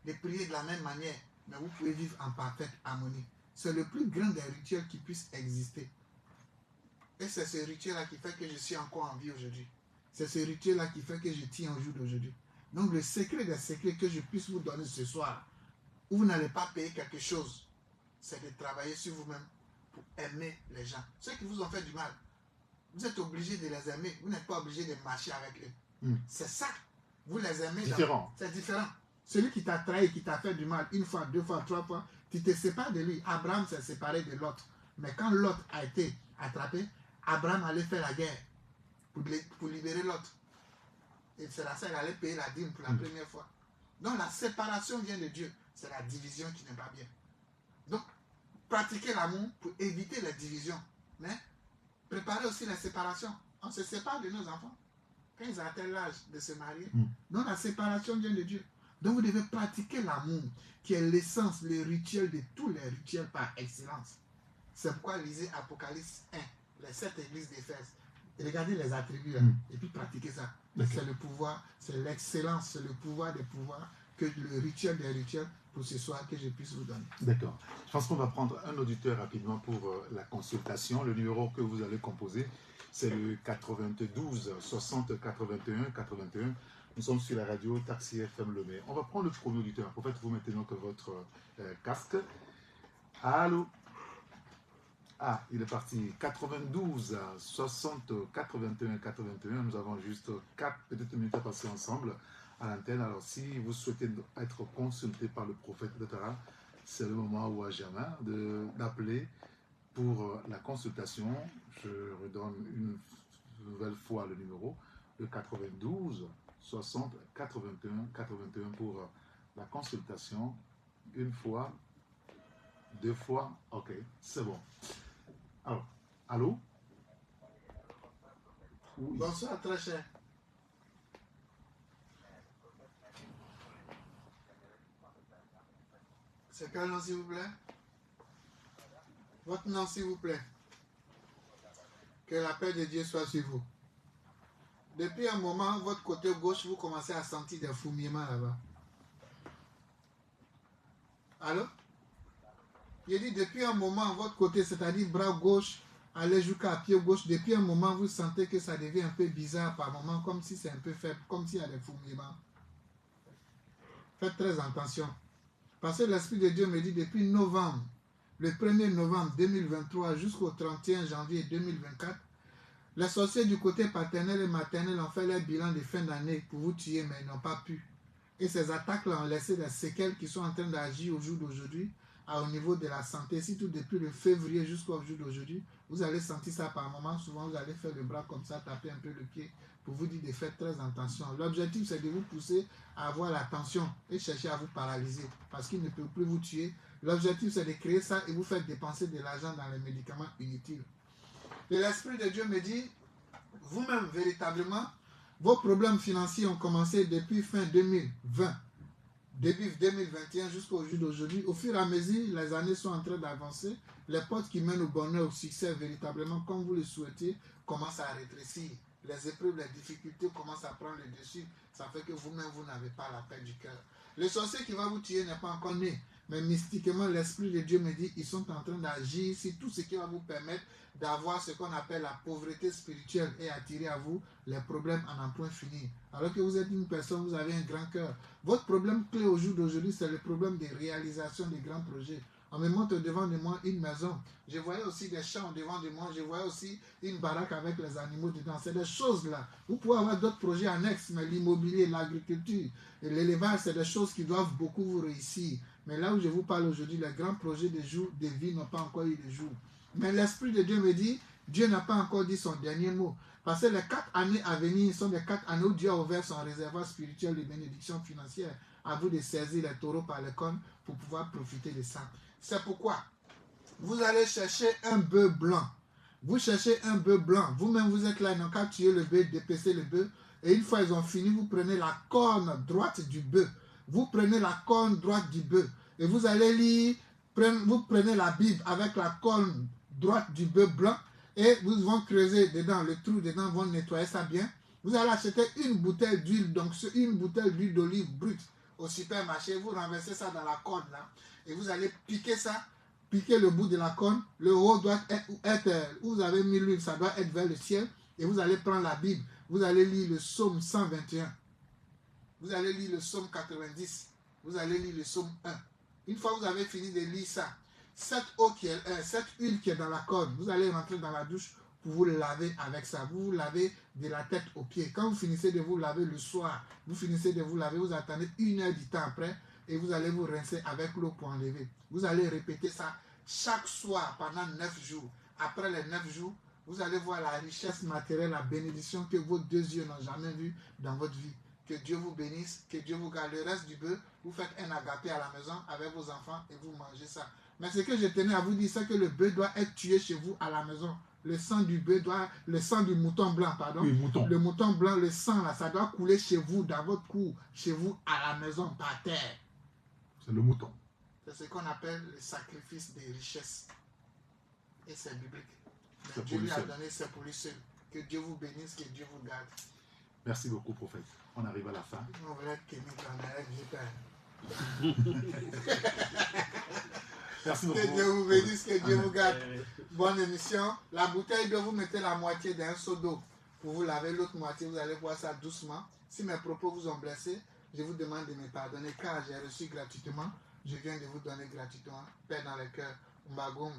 de prier de la même manière, mais vous pouvez vivre en parfaite harmonie. C'est le plus grand des rituels qui puisse exister. Et c'est ce rituel-là qui fait que je suis encore en vie aujourd'hui. C'est ce rituel-là qui fait que je tiens au jour d'aujourd'hui. Donc le secret des secrets que je puisse vous donner ce soir, où vous n'allez pas payer quelque chose, c'est de travailler sur vous-même pour aimer les gens. Ceux qui vous ont fait du mal, vous êtes obligé de les aimer. Vous n'êtes pas obligé de marcher avec eux. C'est ça. Vous les aimez. Différent. C'est différent. Celui qui t'a trahi, qui t'a fait du mal, une fois, deux fois, trois fois, tu te sépares de lui. Abraham s'est séparé de Lot. Mais quand Lot a été attrapé, Abraham allait faire la guerre pour libérer Lot. Et c'est là ça qu'il allait payer la dîme pour la première fois. Donc la séparation vient de Dieu. C'est la division qui n'est pas bien. Donc, pratiquez l'amour pour éviter les divisions. Mais préparez aussi la séparation. On se sépare de nos enfants quand ils atteignent l'âge de se marier. Donc la séparation vient de Dieu. Donc vous devez pratiquer l'amour, qui est l'essence, le rituel de tous les rituels par excellence. C'est pourquoi lisez Apocalypse 1, les 7 églises d'Éphèse. Regardez les attributs là, et puis pratiquez ça. C'est le pouvoir, c'est l'excellence, c'est le pouvoir des pouvoirs, que le rituel des rituels pour ce soir que je puisse vous donner. D'accord. Je pense qu'on va prendre un auditeur rapidement pour la consultation. Le numéro que vous allez composer, c'est le 92 60 81 81. Nous sommes sur la radio Taxi FM Lomé. On va prendre le premier auditeur. En fait, vous mettez donc votre casque. Allô? Ah, il est parti. 92, 60, 81, 81. Nous avons juste 4 petites minutes à passer ensemble à l'antenne. Alors, si vous souhaitez être consulté par le prophète de Tara, c'est le moment ou à jamais d'appeler pour la consultation. Je redonne une nouvelle fois le numéro de 92 60 81 81 pour la consultation. Une fois, 2 fois, ok, c'est bon. Alors, allô? Oui. Bonsoir, très cher. C'est quel nom, s'il vous plaît? Votre nom, s'il vous plaît. Que la paix de Dieu soit sur vous. Depuis un moment, votre côté gauche, vous commencez à sentir des fourmillements là-bas. Allô? J'ai dit depuis un moment, votre côté, c'est-à-dire bras gauche, allez jusqu'à pied gauche, depuis un moment, vous sentez que ça devient un peu bizarre par moment, comme si c'est un peu faible, comme s'il y a des fourmillements. Faites très attention. Parce que l'Esprit de Dieu me dit depuis novembre, le 1er novembre 2023 jusqu'au 31 janvier 2024, les sorciers du côté paternel et maternel ont fait leur bilan de fin d'année pour vous tuer, mais ils n'ont pas pu. Et ces attaques-là ont laissé des séquelles qui sont en train d'agir au jour d'aujourd'hui, au niveau de la santé, surtout depuis le février jusqu'au jour d'aujourd'hui. Vous allez sentir ça par moment. Souvent, vous allez faire le bras comme ça, taper un peu le pied pour vous dire de faire très attention. L'objectif, c'est de vous pousser à avoir la tension et chercher à vous paralyser parce qu'il ne peut plus vous tuer. L'objectif, c'est de créer ça et vous faire dépenser de l'argent dans les médicaments inutiles. Et l'Esprit de Dieu me dit, vous-même, véritablement, vos problèmes financiers ont commencé depuis fin 2020, début 2021 jusqu'au jour d'aujourd'hui. Au fur et à mesure, les années sont en train d'avancer. Les portes qui mènent au bonheur, au succès, véritablement, comme vous le souhaitez, commencent à rétrécir. Les épreuves, les difficultés commencent à prendre le dessus. Ça fait que vous-même, vous n'avez pas la paix du cœur. Le sorcier qui va vous tuer n'est pas encore né. Mais mystiquement, l'Esprit de Dieu me dit qu'ils sont en train d'agir sur tout ce qui va vous permettre d'avoir ce qu'on appelle la pauvreté spirituelle et attirer à vous les problèmes à n'en point finir. Alors que vous êtes une personne, vous avez un grand cœur. Votre problème clé au jour d'aujourd'hui, c'est le problème de réalisation des grands projets. On me montre devant de moi une maison. Je voyais aussi des champs devant de moi. Je voyais aussi une baraque avec les animaux dedans. C'est des choses là. Vous pouvez avoir d'autres projets annexes, mais l'immobilier, l'agriculture et l'élevage, c'est des choses qui doivent beaucoup vous réussir. Mais là où je vous parle aujourd'hui, les grands projets de vie n'ont pas encore eu de jour. Mais l'Esprit de Dieu me dit, Dieu n'a pas encore dit son dernier mot. Parce que les 4 années à venir sont les 4 années où Dieu a ouvert son réservoir spirituel de bénédiction financière. À vous de saisir les taureaux par les cornes pour pouvoir profiter de ça. C'est pourquoi vous allez chercher un bœuf blanc. Vous cherchez un bœuf blanc. Vous-même, vous êtes là, ils n'ont qu'à tuer le bœuf, dépecer le bœuf. Et une fois ils ont fini, vous prenez la corne droite du bœuf. Vous prenez la corne droite du bœuf. Et vous allez lire, vous prenez la Bible avec la corne droite du bœuf blanc. Et vous vont creuser dedans, le trou dedans, vont nettoyer ça bien. Vous allez acheter une bouteille d'huile, donc une bouteille d'huile d'olive brute au supermarché. Vous renversez ça dans la corne là. Et vous allez piquer ça. Piquez le bout de la corne, le haut doit être, vous avez mis l'huile, ça doit être vers le ciel, et vous allez prendre la Bible, vous allez lire le psaume 121, vous allez lire le psaume 90, vous allez lire le psaume 1. Une fois que vous avez fini de lire ça, cette huile qui est dans la corne, vous allez rentrer dans la douche pour vous laver avec ça. Vous vous lavez de la tête aux pieds. Quand vous finissez de vous laver le soir, vous finissez de vous laver, vous attendez 1 heure du temps après, et vous allez vous rincer avec l'eau pour enlever. Vous allez répéter ça chaque soir pendant 9 jours. Après les 9 jours, vous allez voir la richesse matérielle, la bénédiction que vos 2 yeux n'ont jamais vue dans votre vie. Que Dieu vous bénisse, que Dieu vous garde. Le reste du bœuf, vous faites un agapé à la maison avec vos enfants et vous mangez ça. Mais ce que je tenais à vous dire, c'est que le bœuf doit être tué chez vous à la maison. Le sang du bœuf le sang du mouton blanc, pardon. Oui, mouton. Le mouton blanc, le sang là, ça doit couler chez vous, dans votre cour, chez vous, à la maison, par terre. C'est le mouton. C'est ce qu'on appelle le sacrifice des richesses. Et c'est biblique. C'est Dieu pour lui lui a seul. donné, c'est pour lui seul. Que Dieu vous bénisse, que Dieu vous garde. Merci beaucoup, prophète. On arrive à la fin. On va être Kémy dans la Merci beaucoup. Que Dieu vous bénisse, que Dieu vous garde. Bonne émission. La bouteille d'eau, vous mettez la moitié d'un seau d'eau pour vous laver. L'autre moitié, vous allez boire ça doucement. Si mes propos vous ont blessé, je vous demande de me pardonner car j'ai reçu gratuitement. Je viens de vous donner gratuitement. Paix dans le cœur. Mbagoum.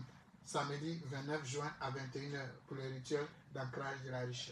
samedi 29 juin à 21h pour le rituel d'ancrage de la richesse.